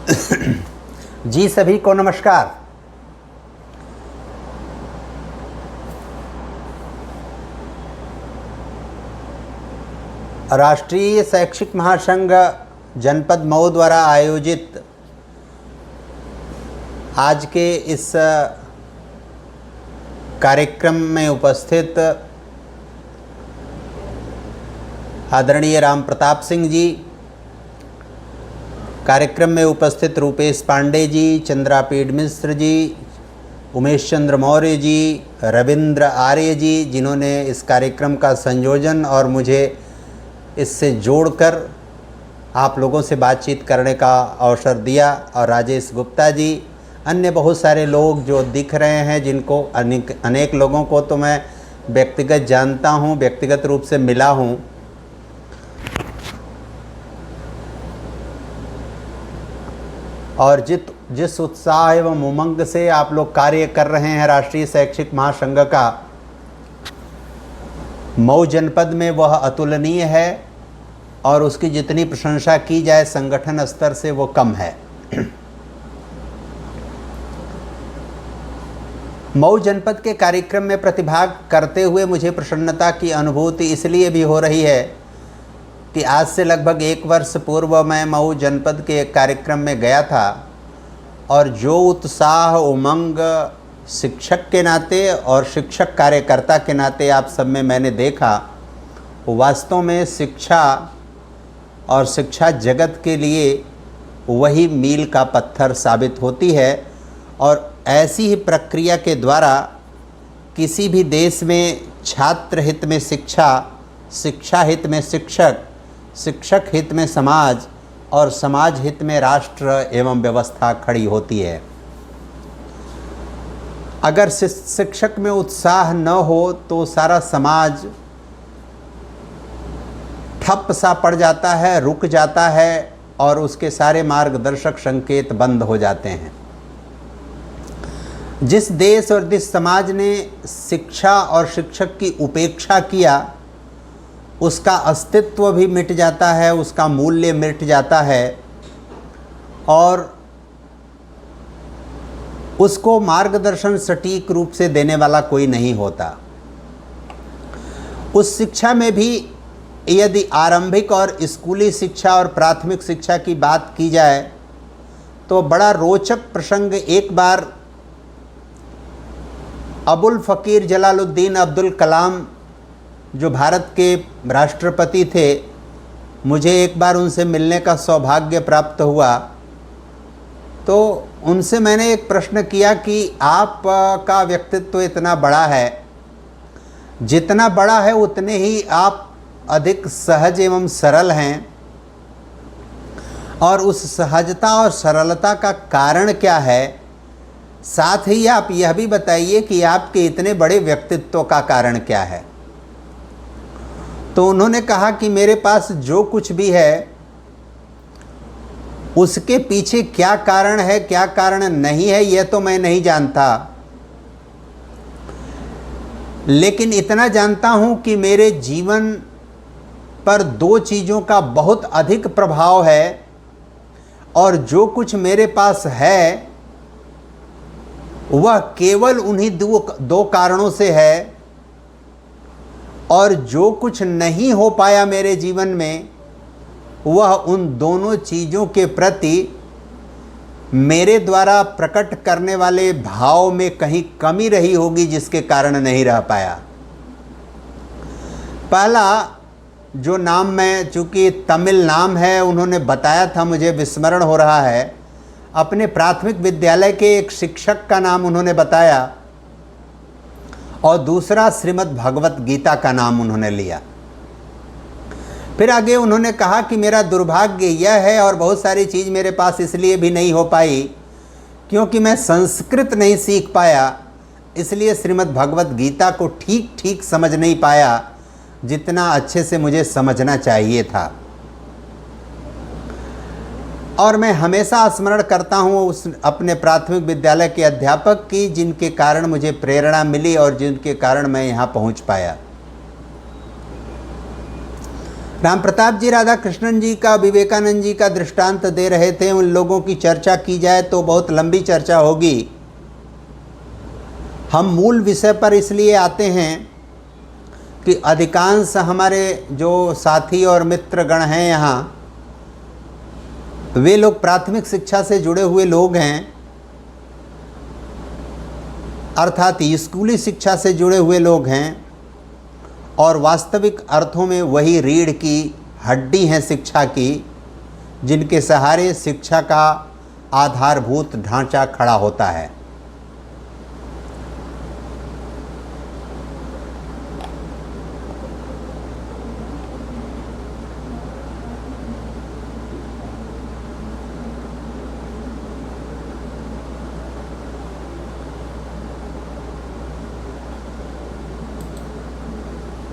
जी सभी को नमस्कार। राष्ट्रीय शैक्षिक महासंघ जनपद मऊ द्वारा आयोजित आज के इस कार्यक्रम में उपस्थित आदरणीय राम प्रताप सिंह जी, कार्यक्रम में उपस्थित रूपेश पांडे जी, चंद्रापीठ मिश्र जी, उमेश चंद्र मौर्य जी, रविंद्र आर्य जी, जिन्होंने इस कार्यक्रम का संयोजन और मुझे इससे जोड़कर आप लोगों से बातचीत करने का अवसर दिया, और राजेश गुप्ता जी, अन्य बहुत सारे लोग जो दिख रहे हैं, जिनको अनेक लोगों को तो मैं व्यक्तिगत जानता हूं, व्यक्तिगत रूप से मिला हूं। और जिस उत्साह एवं उमंग से आप लोग कार्य कर रहे हैं राष्ट्रीय शैक्षिक महासंघ का, मऊ जनपद में, वह अतुलनीय है और उसकी जितनी प्रशंसा की जाए संगठन स्तर से वो कम है। मऊ जनपद के कार्यक्रम में प्रतिभाग करते हुए मुझे प्रसन्नता की अनुभूति इसलिए भी हो रही है कि आज से लगभग 1 वर्ष पूर्व मैं मऊ जनपद के एक कार्यक्रम में गया था, और जो उत्साह उमंग शिक्षक के नाते और शिक्षक कार्यकर्ता के नाते आप सब में मैंने देखा, वो वास्तव में शिक्षा और शिक्षा जगत के लिए वही मील का पत्थर साबित होती है। और ऐसी ही प्रक्रिया के द्वारा किसी भी देश में छात्र हित में शिक्षा, शिक्षा हित में शिक्षक, शिक्षक हित में समाज और समाज हित में राष्ट्र एवं व्यवस्था खड़ी होती है। अगर शिक्षक में उत्साह न हो तो सारा समाज ठप सा पड़ जाता है, रुक जाता है, और उसके सारे मार्गदर्शक संकेत बंद हो जाते हैं। जिस देश और जिस समाज ने शिक्षा और शिक्षक की उपेक्षा किया, उसका अस्तित्व भी मिट जाता है, उसका मूल्य मिट जाता है, और उसको मार्गदर्शन सटीक रूप से देने वाला कोई नहीं होता। उस शिक्षा में भी यदि आरंभिक और स्कूली शिक्षा और प्राथमिक शिक्षा की बात की जाए तो बड़ा रोचक प्रसंग, एक बार अबुल फ़कीर जलालुद्दीन अब्दुल कलाम जो भारत के राष्ट्रपति थे, मुझे एक बार उनसे मिलने का सौभाग्य प्राप्त हुआ। तो उनसे मैंने एक प्रश्न किया कि आप का व्यक्तित्व इतना बड़ा है, जितना बड़ा है उतने ही आप अधिक सहज एवं सरल हैं, और उस सहजता और सरलता का कारण क्या है? साथ ही आप यह भी बताइए कि आपके इतने बड़े व्यक्तित्व का कारण क्या है। तो उन्होंने कहा कि मेरे पास जो कुछ भी है उसके पीछे क्या कारण है, क्या कारण नहीं है, यह तो मैं नहीं जानता, लेकिन इतना जानता हूं कि मेरे जीवन पर 2 चीज़ों का बहुत अधिक प्रभाव है, और जो कुछ मेरे पास है वह केवल उन्हीं 2 कारणों से है, और जो कुछ नहीं हो पाया मेरे जीवन में वह उन दोनों चीज़ों के प्रति मेरे द्वारा प्रकट करने वाले भाव में कहीं कमी रही होगी, जिसके कारण नहीं रह पाया। पहला जो नाम, मैं चूँकि तमिल नाम है, उन्होंने बताया था, मुझे विस्मरण हो रहा है, अपने प्राथमिक विद्यालय के एक शिक्षक का नाम उन्होंने बताया, और दूसरा श्रीमद् भगवत गीता का नाम उन्होंने लिया। फिर आगे उन्होंने कहा कि मेरा दुर्भाग्य यह है, और बहुत सारी चीज़ मेरे पास इसलिए भी नहीं हो पाई क्योंकि मैं संस्कृत नहीं सीख पाया, इसलिए श्रीमद् भगवत गीता को ठीक ठीक समझ नहीं पाया जितना अच्छे से मुझे समझना चाहिए था। और मैं हमेशा स्मरण करता हूँ उस अपने प्राथमिक विद्यालय के अध्यापक की, जिनके कारण मुझे प्रेरणा मिली और जिनके कारण मैं यहाँ पहुँच पाया। राम प्रताप जी राधा कृष्णन जी का, विवेकानंद जी का दृष्टांत दे रहे थे। उन लोगों की चर्चा की जाए तो बहुत लंबी चर्चा होगी। हम मूल विषय पर इसलिए आते हैं कि अधिकांश हमारे जो साथी और मित्रगण हैं यहाँ, वे लोग प्राथमिक शिक्षा से जुड़े हुए लोग हैं, अर्थात स्कूली शिक्षा से जुड़े हुए लोग हैं, और वास्तविक अर्थों में वही रीढ़ की हड्डी हैं शिक्षा की, जिनके सहारे शिक्षा का आधारभूत ढांचा खड़ा होता है।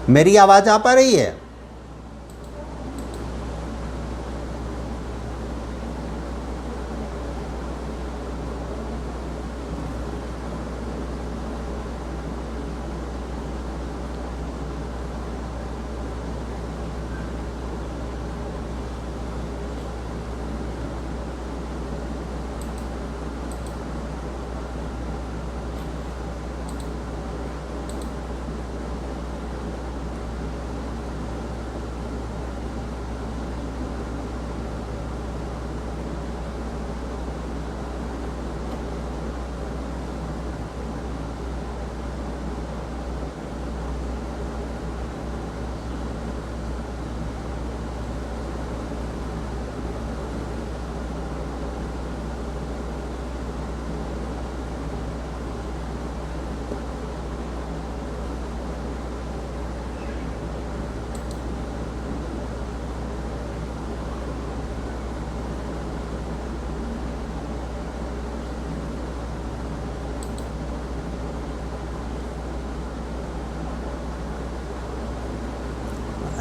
मेरी आवाज़ आ पा रही है?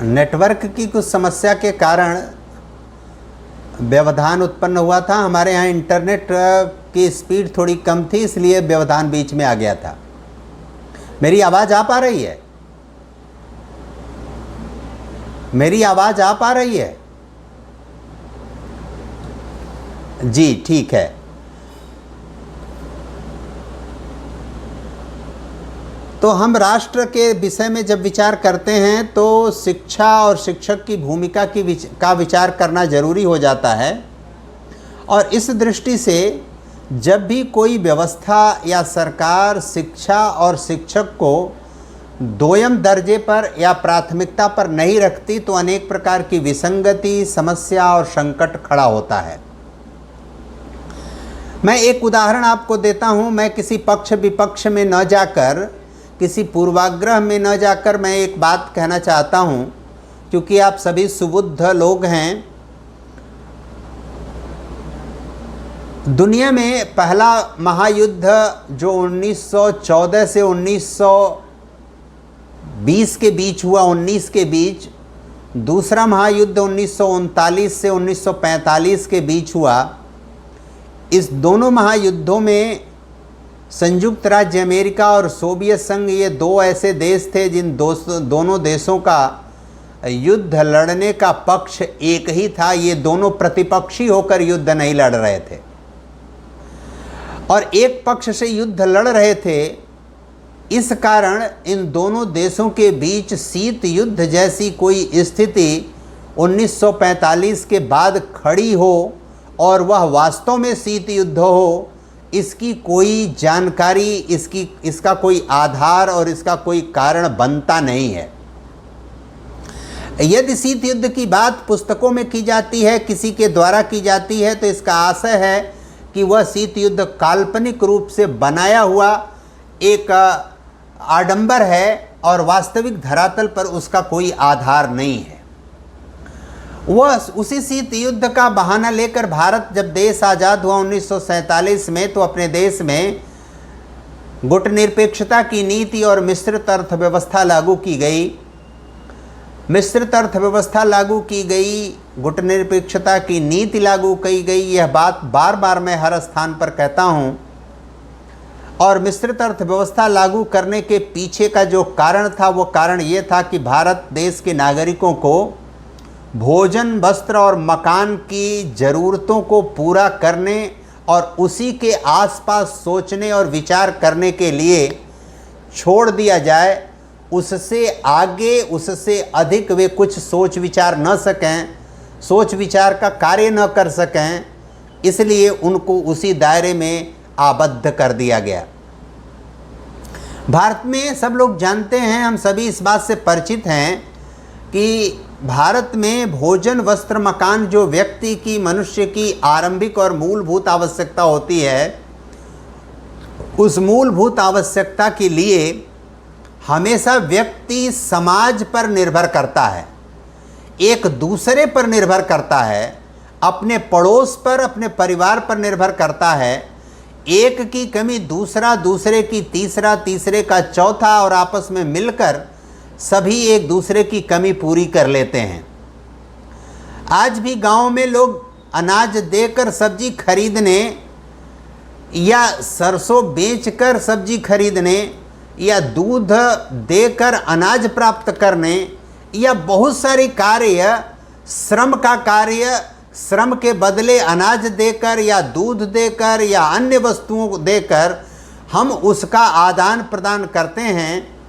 नेटवर्क की कुछ समस्या के कारण व्यवधान उत्पन्न हुआ था। हमारे यहाँ इंटरनेट की स्पीड थोड़ी कम थी, इसलिए व्यवधान बीच में आ गया था। मेरी आवाज़ आ पा रही है? मेरी आवाज़ आ पा रही है? जी ठीक है। तो हम राष्ट्र के विषय में जब विचार करते हैं तो शिक्षा और शिक्षक की भूमिका का विचार करना जरूरी हो जाता है। और इस दृष्टि से जब भी कोई व्यवस्था या सरकार शिक्षा और शिक्षक को दोयम दर्जे पर या प्राथमिकता पर नहीं रखती तो अनेक प्रकार की विसंगति, समस्या और संकट खड़ा होता है। मैं एक उदाहरण आपको देता हूं। मैं किसी पक्ष विपक्ष में न जाकर, किसी पूर्वाग्रह में न जाकर मैं एक बात कहना चाहता हूं, क्योंकि आप सभी सुबुद्ध लोग हैं। दुनिया में पहला महायुद्ध जो 1914 से 1920 के बीच हुआ, 19 के बीच, दूसरा महायुद्ध 1939 से 1945 के बीच हुआ। इस दोनों महायुद्धों में संयुक्त राज्य अमेरिका और सोवियत संघ, ये दो ऐसे देश थे जिन दोनों देशों का युद्ध लड़ने का पक्ष एक ही था। ये दोनों प्रतिपक्षी होकर युद्ध नहीं लड़ रहे थे और एक पक्ष से युद्ध लड़ रहे थे। इस कारण इन दोनों देशों के बीच शीत युद्ध जैसी कोई स्थिति 1945 के बाद खड़ी हो और वह वास्तव में शीत युद्ध हो, इसकी कोई जानकारी, इसका कोई आधार और इसका कोई कारण बनता नहीं है। यदि शीत युद्ध की बात पुस्तकों में की जाती है, किसी के द्वारा की जाती है, तो इसका आशय है कि वह शीत युद्ध काल्पनिक रूप से बनाया हुआ एक आडंबर है और वास्तविक धरातल पर उसका कोई आधार नहीं है। वह उसी शीत युद्ध का बहाना लेकर भारत जब देश आज़ाद हुआ 1947 में, तो अपने देश में गुटनिरपेक्षता की नीति और मिश्रित अर्थव्यवस्था लागू की गई। मिश्रित अर्थव्यवस्था लागू की गई, गुटनिरपेक्षता की नीति लागू की गई। यह बात बार बार मैं हर स्थान पर कहता हूँ। और मिश्रित अर्थव्यवस्था लागू करने के पीछे का जो कारण था, वो कारण ये था कि भारत देश के नागरिकों को भोजन, वस्त्र और मकान की ज़रूरतों को पूरा करने और उसी के आसपास सोचने और विचार करने के लिए छोड़ दिया जाए, उससे आगे, उससे अधिक वे कुछ सोच विचार न सकें, सोच विचार का कार्य न कर सकें, इसलिए उनको उसी दायरे में आबद्ध कर दिया गया। भारत में सब लोग जानते हैं, हम सभी इस बात से परिचित हैं कि भारत में भोजन, वस्त्र, मकान जो व्यक्ति की, मनुष्य की आरंभिक और मूलभूत आवश्यकता होती है, उस मूलभूत आवश्यकता के लिए हमेशा व्यक्ति समाज पर निर्भर करता है, एक दूसरे पर निर्भर करता है, अपने पड़ोस पर, अपने परिवार पर निर्भर करता है। एक की कमी दूसरा, दूसरे की तीसरा, तीसरे का चौथा, और आपस में मिलकर सभी एक दूसरे की कमी पूरी कर लेते हैं। आज भी गांव में लोग अनाज देकर सब्जी खरीदने या सरसों बेचकर सब्जी खरीदने या दूध देकर अनाज प्राप्त करने या बहुत सारी कार्य, श्रम का कार्य, श्रम के बदले अनाज देकर या दूध देकर या अन्य वस्तुओं को देकर हम उसका आदान प्रदान करते हैं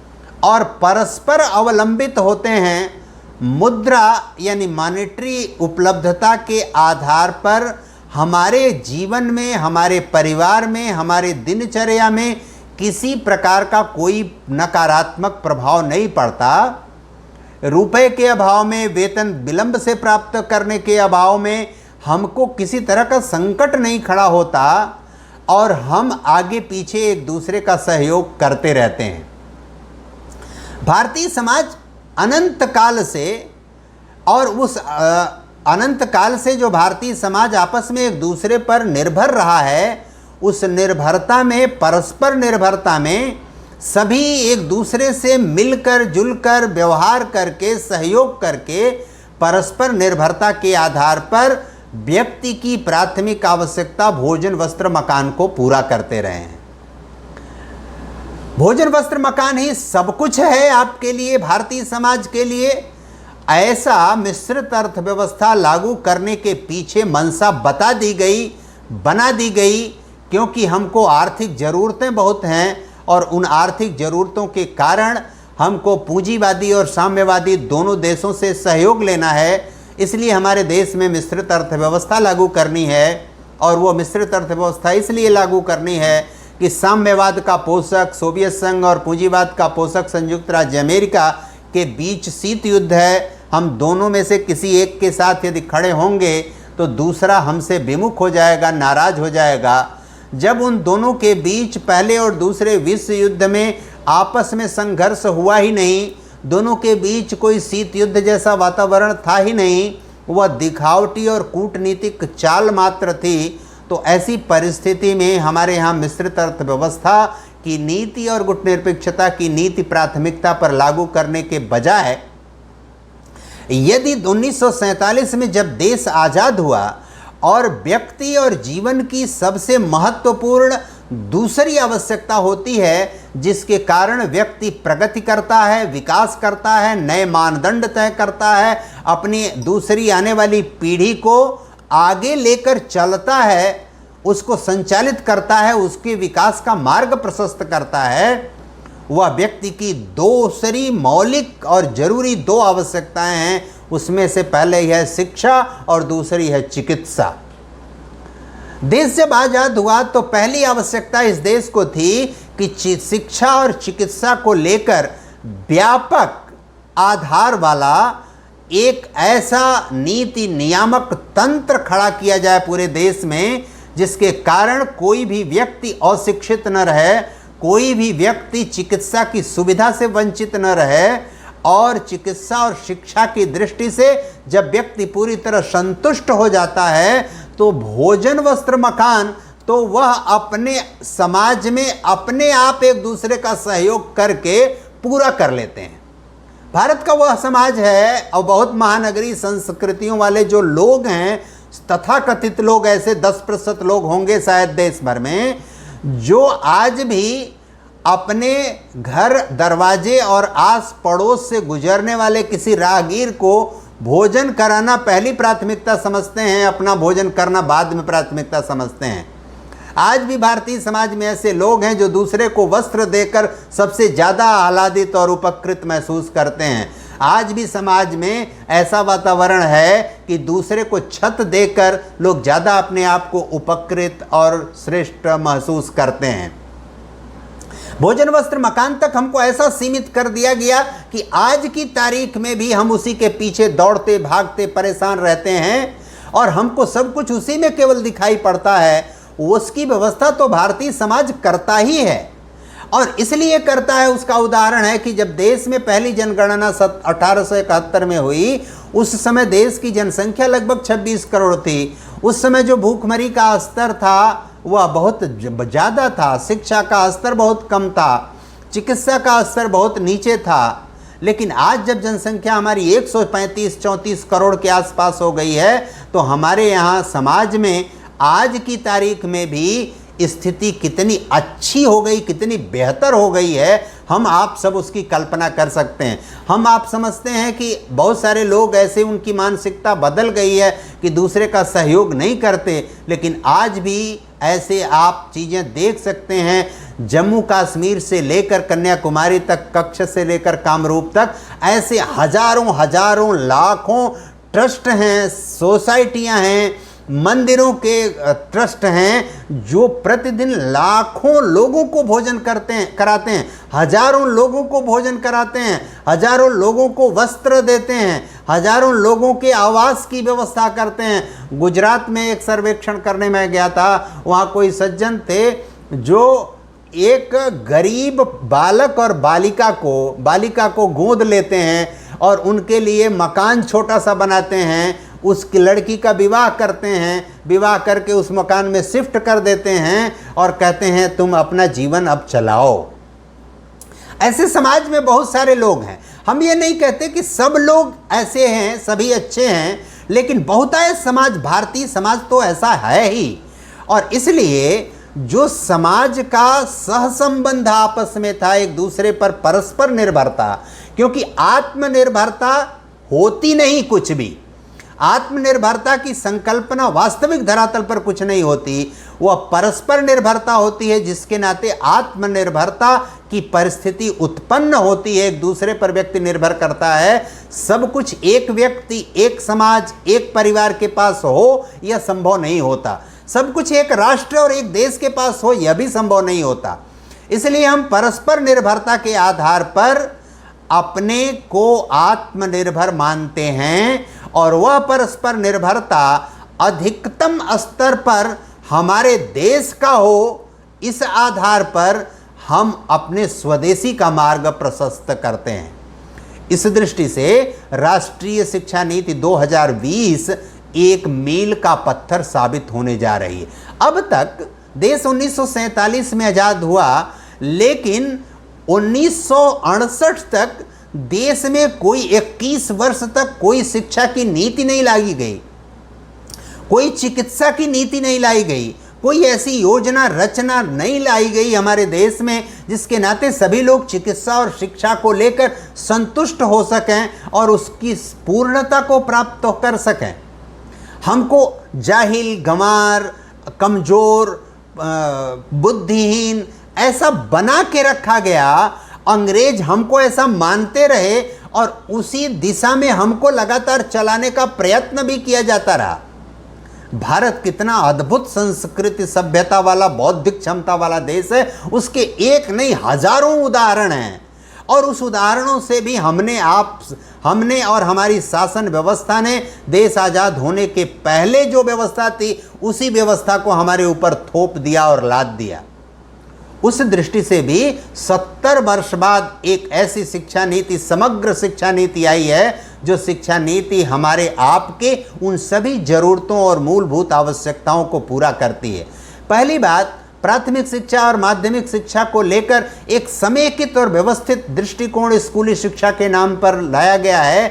और परस्पर अवलंबित होते हैं। मुद्रा यानी मॉनेटरी उपलब्धता के आधार पर हमारे जीवन में, हमारे परिवार में, हमारे दिनचर्या में किसी प्रकार का कोई नकारात्मक प्रभाव नहीं पड़ता। रुपए के अभाव में, वेतन विलंब से प्राप्त करने के अभाव में हमको किसी तरह का संकट नहीं खड़ा होता और हम आगे पीछे एक दूसरे का सहयोग करते रहते हैं। भारतीय समाज अनंत काल से, और उस अनंत काल से जो भारतीय समाज आपस में एक दूसरे पर निर्भर रहा है, उस निर्भरता में, परस्पर निर्भरता में सभी एक दूसरे से मिलकर जुलकर व्यवहार करके, सहयोग करके, परस्पर निर्भरता के आधार पर व्यक्ति की प्राथमिक आवश्यकता भोजन, वस्त्र, मकान को पूरा करते रहे हैं। भोजन, वस्त्र, मकान ही सब कुछ है आपके लिए, भारतीय समाज के लिए। ऐसा मिश्रित अर्थव्यवस्था लागू करने के पीछे मंशा बता दी गई, बना दी गई, क्योंकि हमको आर्थिक ज़रूरतें बहुत हैं और उन आर्थिक ज़रूरतों के कारण हमको पूंजीवादी और साम्यवादी दोनों देशों से सहयोग लेना है। इसलिए हमारे देश में मिश्रित अर्थव्यवस्था लागू करनी है, और वो मिश्रित अर्थव्यवस्था इसलिए लागू करनी है कि साम्यवाद का पोषक सोवियत संघ और पूंजीवाद का पोषक संयुक्त राज्य अमेरिका के बीच शीत युद्ध है। हम दोनों में से किसी एक के साथ यदि खड़े होंगे तो दूसरा हमसे विमुख हो जाएगा, नाराज हो जाएगा। जब उन दोनों के बीच पहले और दूसरे विश्व युद्ध में आपस में संघर्ष हुआ ही नहीं, दोनों के बीच कोई शीत युद्ध जैसा वातावरण था ही नहीं, वह दिखावटी और कूटनीतिक चाल मात्र थी। तो ऐसी परिस्थिति में हमारे यहाँ मिश्रित अर्थव्यवस्था की नीति और गुटनिरपेक्षता की नीति प्राथमिकता पर लागू करने के बजाय, यदि 1947 में जब देश आज़ाद हुआ और व्यक्ति और जीवन की सबसे महत्वपूर्ण दूसरी आवश्यकता होती है, जिसके कारण व्यक्ति प्रगति करता है, विकास करता है, नए मानदंड तय करता है, अपनी दूसरी आने वाली पीढ़ी को आगे लेकर चलता है, उसको संचालित करता है, उसके विकास का मार्ग प्रशस्त करता है, वह व्यक्ति की दूसरी मौलिक और जरूरी दो आवश्यकताएं हैं। उसमें से पहले है शिक्षा और दूसरी है चिकित्सा। देश जब आज़ाद हुआ तो पहली आवश्यकता इस देश को थी कि शिक्षा और चिकित्सा को लेकर व्यापक आधार वाला एक ऐसा नीति नियामक तंत्र खड़ा किया जाए पूरे देश में, जिसके कारण कोई भी व्यक्ति अशिक्षित न रहे, कोई भी व्यक्ति चिकित्सा की सुविधा से वंचित न रहे। और चिकित्सा और शिक्षा की दृष्टि से जब व्यक्ति पूरी तरह संतुष्ट हो जाता है तो भोजन, वस्त्र, मकान तो वह अपने समाज में अपने आप एक दूसरे का सहयोग करके पूरा कर लेते हैं। भारत का वह समाज है, और बहुत महानगरीय संस्कृतियों वाले जो लोग हैं, तथाकथित लोग, ऐसे 10% लोग होंगे शायद देश भर में, जो आज भी अपने घर, दरवाजे और आस पड़ोस से गुजरने वाले किसी राहगीर को भोजन कराना पहली प्राथमिकता समझते हैं, अपना भोजन करना बाद में प्राथमिकता समझते हैं। आज भी भारतीय समाज में ऐसे लोग हैं जो दूसरे को वस्त्र देकर सबसे ज़्यादा आह्लादित और उपकृत महसूस करते हैं। आज भी समाज में ऐसा वातावरण है कि दूसरे को छत देकर लोग ज़्यादा अपने आप को उपकृत और श्रेष्ठ महसूस करते हैं। भोजन वस्त्र मकान तक हमको ऐसा सीमित कर दिया गया कि आज की तारीख में भी हम उसी के पीछे दौड़ते भागते परेशान रहते हैं और हमको सब कुछ उसी में केवल दिखाई पड़ता है। उसकी व्यवस्था तो भारतीय समाज करता ही है और इसलिए करता है। उसका उदाहरण है कि जब देश में पहली जनगणना 1871 में हुई, उस समय देश की जनसंख्या लगभग 26 करोड़ थी। उस समय जो भूखमरी का स्तर था वह बहुत ज़्यादा था, शिक्षा का स्तर बहुत कम था, चिकित्सा का स्तर बहुत नीचे था। लेकिन आज जब जनसंख्या हमारी 135-34 करोड़ के आसपास हो गई है, तो हमारे यहाँ समाज में आज की तारीख में भी स्थिति कितनी अच्छी हो गई, कितनी बेहतर हो गई है, हम आप सब उसकी कल्पना कर सकते हैं। हम आप समझते हैं कि बहुत सारे लोग ऐसे, उनकी मानसिकता बदल गई है कि दूसरे का सहयोग नहीं करते, लेकिन आज भी ऐसे आप चीज़ें देख सकते हैं। जम्मू कश्मीर से लेकर कन्याकुमारी तक, कच्छ से लेकर कामरूप तक, ऐसे हजारों लाखों ट्रस्ट हैं, सोसाइटियां हैं, मंदिरों के ट्रस्ट हैं जो प्रतिदिन लाखों लोगों को भोजन कराते हैं, हजारों लोगों को भोजन कराते हैं, हजारों लोगों को वस्त्र देते हैं, हजारों लोगों के आवास की व्यवस्था करते हैं। गुजरात में एक सर्वेक्षण करने में गया था, वहाँ कोई सज्जन थे जो एक गरीब बालक और बालिका को गोद लेते हैं और उनके लिए मकान छोटा सा बनाते हैं, उसकी लड़की का विवाह करते हैं, विवाह करके उस मकान में शिफ्ट कर देते हैं और कहते हैं तुम अपना जीवन अब चलाओ। ऐसे समाज में बहुत सारे लोग हैं। हम ये नहीं कहते कि सब लोग ऐसे हैं, सभी अच्छे हैं, लेकिन बहुतायत समाज, भारतीय समाज तो ऐसा है ही। और इसलिए जो समाज का सहसंबंध आपस में था, एक दूसरे पर परस्पर निर्भरता, क्योंकि आत्मनिर्भरता होती नहीं कुछ भी, आत्मनिर्भरता की संकल्पना वास्तविक धरातल पर कुछ नहीं होती, वह परस्पर निर्भरता होती है, जिसके नाते आत्मनिर्भरता की परिस्थिति उत्पन्न होती है। एक दूसरे पर व्यक्ति निर्भर करता है। सब कुछ एक व्यक्ति, एक समाज, एक परिवार के पास हो यह संभव नहीं होता। सब कुछ एक राष्ट्र और एक देश के पास हो यह भी संभव नहीं होता। इसलिए हम परस्पर निर्भरता के आधार पर अपने को आत्मनिर्भर मानते हैं और वह परस्पर निर्भरता अधिकतम स्तर पर हमारे देश का हो, इस आधार पर हम अपने स्वदेशी का मार्ग प्रशस्त करते हैं। इस दृष्टि से राष्ट्रीय शिक्षा नीति 2020 एक मील का पत्थर साबित होने जा रही है। अब तक देश 1947 में आज़ाद हुआ, लेकिन 1968 तक देश में कोई 21 वर्ष तक कोई शिक्षा की नीति नहीं लाई गई, कोई चिकित्सा की नीति नहीं लाई गई, कोई ऐसी योजना रचना नहीं लाई गई हमारे देश में जिसके नाते सभी लोग चिकित्सा और शिक्षा को लेकर संतुष्ट हो सकें और उसकी पूर्णता को प्राप्त कर सकें। हमको जाहिल, गंवार, कमज़ोर, बुद्धिहीन ऐसा बना के रखा गया। अंग्रेज हमको ऐसा मानते रहे और उसी दिशा में हमको लगातार चलाने का प्रयत्न भी किया जाता रहा। भारत कितना अद्भुत संस्कृति, सभ्यता वाला, बौद्धिक क्षमता वाला देश है, उसके एक नहीं हजारों उदाहरण हैं। और उस उदाहरणों से भी हमने और हमारी शासन व्यवस्था ने देश आज़ाद होने के पहले जो व्यवस्था थी उसी व्यवस्था को हमारे ऊपर थोप दिया और लाद दिया। उस दृष्टि से भी 70 वर्ष बाद एक ऐसी शिक्षा नीति, समग्र शिक्षा नीति आई है जो शिक्षा नीति हमारे आपके उन सभी ज़रूरतों और मूलभूत आवश्यकताओं को पूरा करती है। पहली बात, प्राथमिक शिक्षा और माध्यमिक शिक्षा को लेकर एक समेकित और व्यवस्थित दृष्टिकोण स्कूली शिक्षा के नाम पर लाया गया है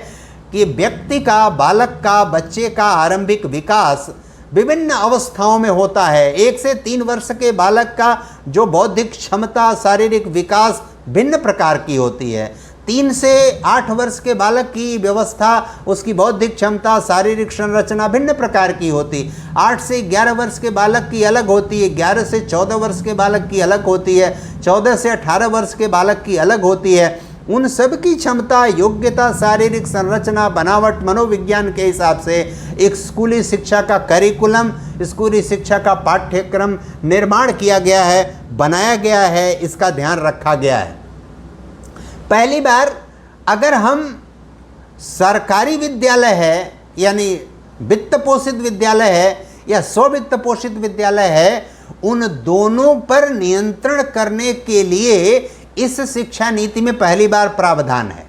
कि व्यक्ति का, बालक का, बच्चे का आरंभिक विकास विभिन्न अवस्थाओं में होता है। 1 से 3 वर्ष के बालक का जो बौद्धिक क्षमता, शारीरिक विकास भिन्न प्रकार की होती है। 3 से 8 वर्ष के बालक की व्यवस्था, उसकी बौद्धिक क्षमता, शारीरिक संरचना भिन्न प्रकार की होती। 8 से 11 वर्ष के बालक की अलग होती है, 11 से 14 वर्ष के बालक की अलग होती है, 14 से 18 वर्ष के बालक की अलग होती है। उन सब की क्षमता, योग्यता, शारीरिक संरचना, बनावट, मनोविज्ञान के हिसाब से एक स्कूली शिक्षा का करिकुलम, स्कूली शिक्षा का पाठ्यक्रम निर्माण किया गया है, बनाया गया है, इसका ध्यान रखा गया है। पहली बार अगर हम सरकारी विद्यालय है, यानी वित्त पोषित विद्यालय है या स्ववित्त पोषित विद्यालय है, उन दोनों पर नियंत्रण करने के लिए इस शिक्षा नीति में पहली बार प्रावधान है।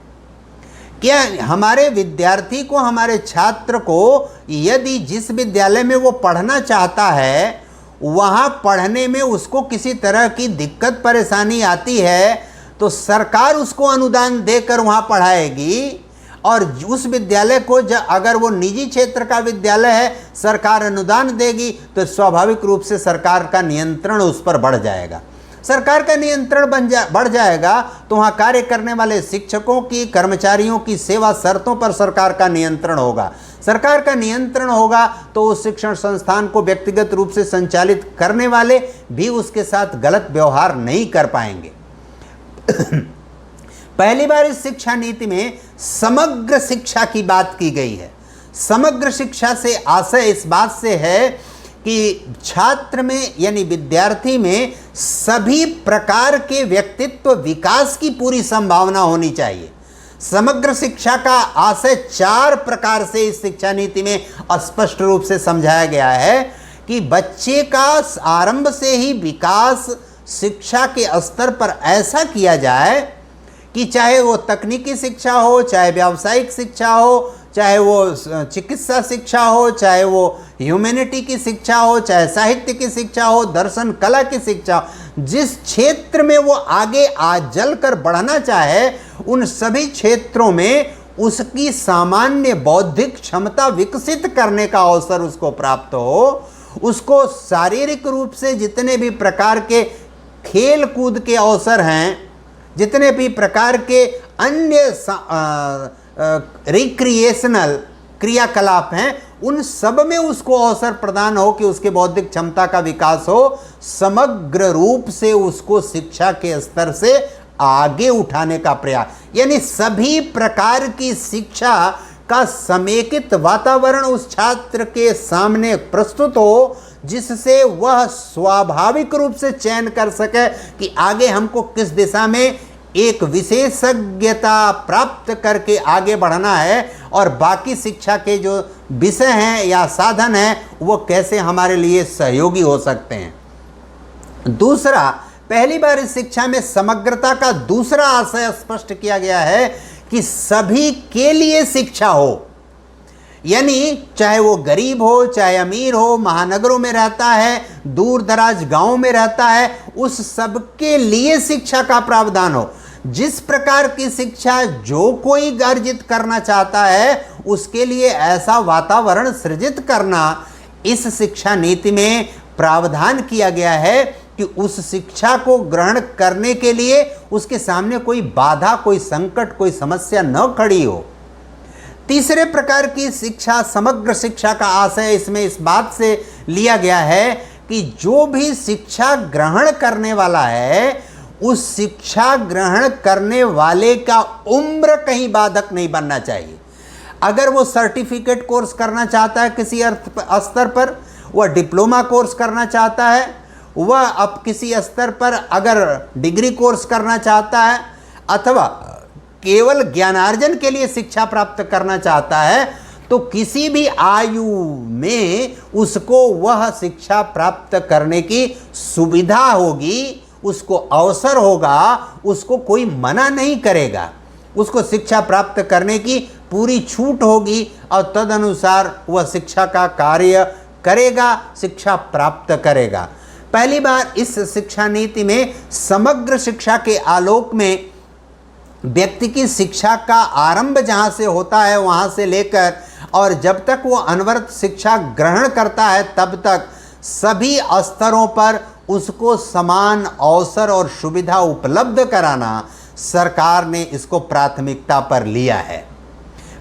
क्या हमारे विद्यार्थी को, हमारे छात्र को, यदि जिस विद्यालय में वो पढ़ना चाहता है वहाँ पढ़ने में उसको किसी तरह की दिक्कत परेशानी आती है तो सरकार उसको अनुदान देकर वहाँ पढ़ाएगी, और उस विद्यालय को अगर वो निजी क्षेत्र का विद्यालय है, सरकार अनुदान देगी तो स्वाभाविक रूप से सरकार का नियंत्रण उस पर बढ़ जाएगा। सरकार का नियंत्रण बढ़ जाएगा तो वहाँ कार्य करने वाले शिक्षकों की, कर्मचारियों की सेवा शर्तों पर सरकार का नियंत्रण होगा। सरकार का नियंत्रण होगा तो उस शिक्षण संस्थान को व्यक्तिगत रूप से संचालित करने वाले भी उसके साथ गलत व्यवहार नहीं कर पाएंगे। पहली बार इस शिक्षा नीति में समग्र शिक्षा की बात की गई है। समग्र शिक्षा से आशय इस बात से है कि छात्र में, यानी विद्यार्थी में सभी प्रकार के व्यक्तित्व विकास की पूरी संभावना होनी चाहिए। समग्र शिक्षा का आशय 4 प्रकार से इस शिक्षा नीति में स्पष्ट रूप से समझाया गया है कि बच्चे का आरंभ से ही विकास शिक्षा के स्तर पर ऐसा किया जाए कि चाहे वो तकनीकी शिक्षा हो, चाहे व्यावसायिक शिक्षा हो, चाहे वो चिकित्सा शिक्षा हो, चाहे वो ह्यूमैनिटी की शिक्षा हो, चाहे साहित्य की शिक्षा हो, दर्शन कला की शिक्षा हो, जिस क्षेत्र में वो आगे चल कर बढ़ना चाहे उन सभी क्षेत्रों में उसकी सामान्य बौद्धिक क्षमता विकसित करने का अवसर उसको प्राप्त हो। उसको शारीरिक रूप से जितने भी प्रकार के खेल कूद के अवसर हैं, जितने भी प्रकार के अन्य रिक्रिएशनल क्रियाकलाप हैं, उन सब में उसको अवसर प्रदान हो कि उसके बौद्धिक क्षमता का विकास हो। समग्र रूप से उसको शिक्षा के स्तर से आगे उठाने का प्रयास, यानी सभी प्रकार की शिक्षा का समेकित वातावरण उस छात्र के सामने प्रस्तुत हो, जिससे वह स्वाभाविक रूप से चयन कर सके कि आगे हमको किस दिशा में एक विशेषज्ञता प्राप्त करके आगे बढ़ना है और बाकी शिक्षा के जो विषय हैं या साधन हैं वो कैसे हमारे लिए सहयोगी हो सकते हैं। दूसरा, पहली बार इस शिक्षा में समग्रता का दूसरा आशय स्पष्ट किया गया है कि सभी के लिए शिक्षा हो, यानी चाहे वो गरीब हो, चाहे अमीर हो, महानगरों में रहता है, दूर दराज गांवों में रहता है, उस सबके लिए शिक्षा का प्रावधान हो। जिस प्रकार की शिक्षा जो कोई अर्जित करना चाहता है उसके लिए ऐसा वातावरण सृजित करना इस शिक्षा नीति में प्रावधान किया गया है कि उस शिक्षा को ग्रहण करने के लिए उसके सामने कोई बाधा, कोई संकट, कोई समस्या न खड़ी हो। तीसरे प्रकार की शिक्षा, समग्र शिक्षा का आशय इसमें इस बात से लिया गया है कि जो भी शिक्षा ग्रहण करने वाला है उस शिक्षा ग्रहण करने वाले का उम्र कहीं बाधक नहीं बनना चाहिए। अगर वो सर्टिफिकेट कोर्स करना चाहता है किसी स्तर पर, वह डिप्लोमा कोर्स करना चाहता है, वह अब किसी स्तर पर अगर डिग्री कोर्स करना चाहता है अथवा केवल ज्ञानार्जन के लिए शिक्षा प्राप्त करना चाहता है, तो किसी भी आयु में उसको वह शिक्षा प्राप्त करने की सुविधा होगी, उसको अवसर होगा, उसको कोई मना नहीं करेगा, उसको शिक्षा प्राप्त करने की पूरी छूट होगी और तदनुसार वह शिक्षा का कार्य करेगा, शिक्षा प्राप्त करेगा। पहली बार इस शिक्षा नीति में समग्र शिक्षा के आलोक में व्यक्ति की शिक्षा का आरंभ जहाँ से होता है वहाँ से लेकर और जब तक वो अनवरत शिक्षा ग्रहण करता है तब तक सभी स्तरों पर उसको समान अवसर और सुविधा उपलब्ध कराना, सरकार ने इसको प्राथमिकता पर लिया है।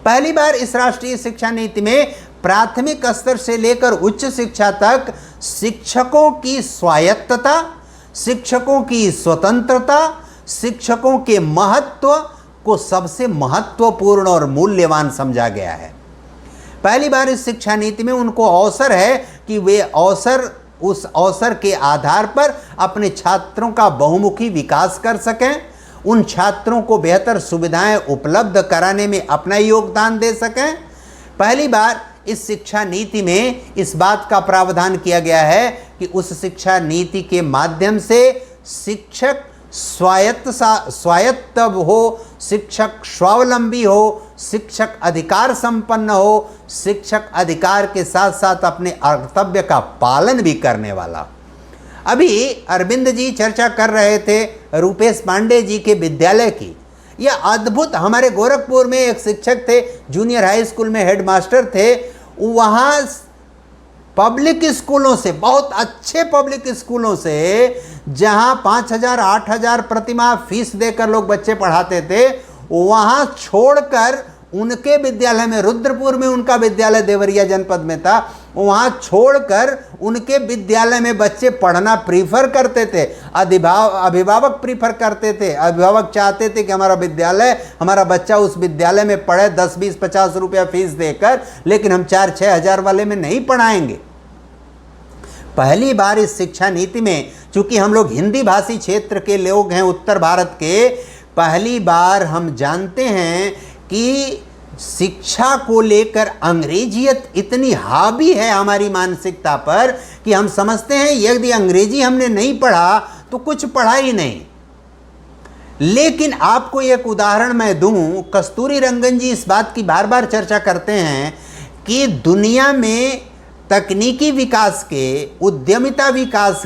पहली बार इस राष्ट्रीय शिक्षा नीति में प्राथमिक स्तर से लेकर उच्च शिक्षा तक शिक्षकों की स्वायत्तता, शिक्षकों की स्वतंत्रता, शिक्षकों के महत्व को सबसे महत्वपूर्ण और मूल्यवान समझा गया है। पहली बार इस शिक्षा नीति में उनको अवसर है कि वे उस अवसर के आधार पर अपने छात्रों का बहुमुखी विकास कर सकें, उन छात्रों को बेहतर सुविधाएं उपलब्ध कराने में अपना योगदान दे सकें। पहली बार इस शिक्षा नीति में इस बात का प्रावधान किया गया है कि उस शिक्षा नीति के माध्यम से शिक्षक स्वायत्त हो, शिक्षक स्वावलंबी हो, शिक्षक अधिकार संपन्न हो, शिक्षक अधिकार के साथ साथ अपने कर्तव्य का पालन भी करने वाला। अभी अरविंद जी चर्चा कर रहे थे रूपेश पांडे जी के विद्यालय की। यह अद्भुत, हमारे गोरखपुर में एक शिक्षक थे, जूनियर हाई स्कूल में हेडमास्टर थे। वहाँ पब्लिक स्कूलों से, बहुत अच्छे पब्लिक स्कूलों से, जहाँ 5,000 8,000 प्रतिमाह फीस देकर लोग बच्चे पढ़ाते थे, वहाँ छोड़कर उनके विद्यालय में, रुद्रपुर में उनका विद्यालय देवरिया जनपद में था, वहाँ छोड़कर उनके विद्यालय में बच्चे पढ़ना प्रीफर करते थे। अभिभावक प्रीफर करते थे, अभिभावक चाहते थे कि हमारा विद्यालय, हमारा बच्चा उस विद्यालय में पढ़े 10, 20, 50 रुपया फीस देकर, लेकिन हम 4-6 हज़ार वाले में नहीं पढ़ाएंगे। पहली बार इस शिक्षा नीति में, चूंकि हम लोग हिंदी भाषी क्षेत्र के लोग हैं, उत्तर भारत के, पहली बार हम जानते हैं कि शिक्षा को लेकर अंग्रेजियत इतनी हावी है हमारी मानसिकता पर कि हम समझते हैं यदि अंग्रेजी हमने नहीं पढ़ा तो कुछ पढ़ा ही नहीं। लेकिन आपको एक उदाहरण मैं दूं, कस्तूरी रंगन जी इस बात की बार बार चर्चा करते हैं कि दुनिया में तकनीकी विकास के, उद्यमिता विकास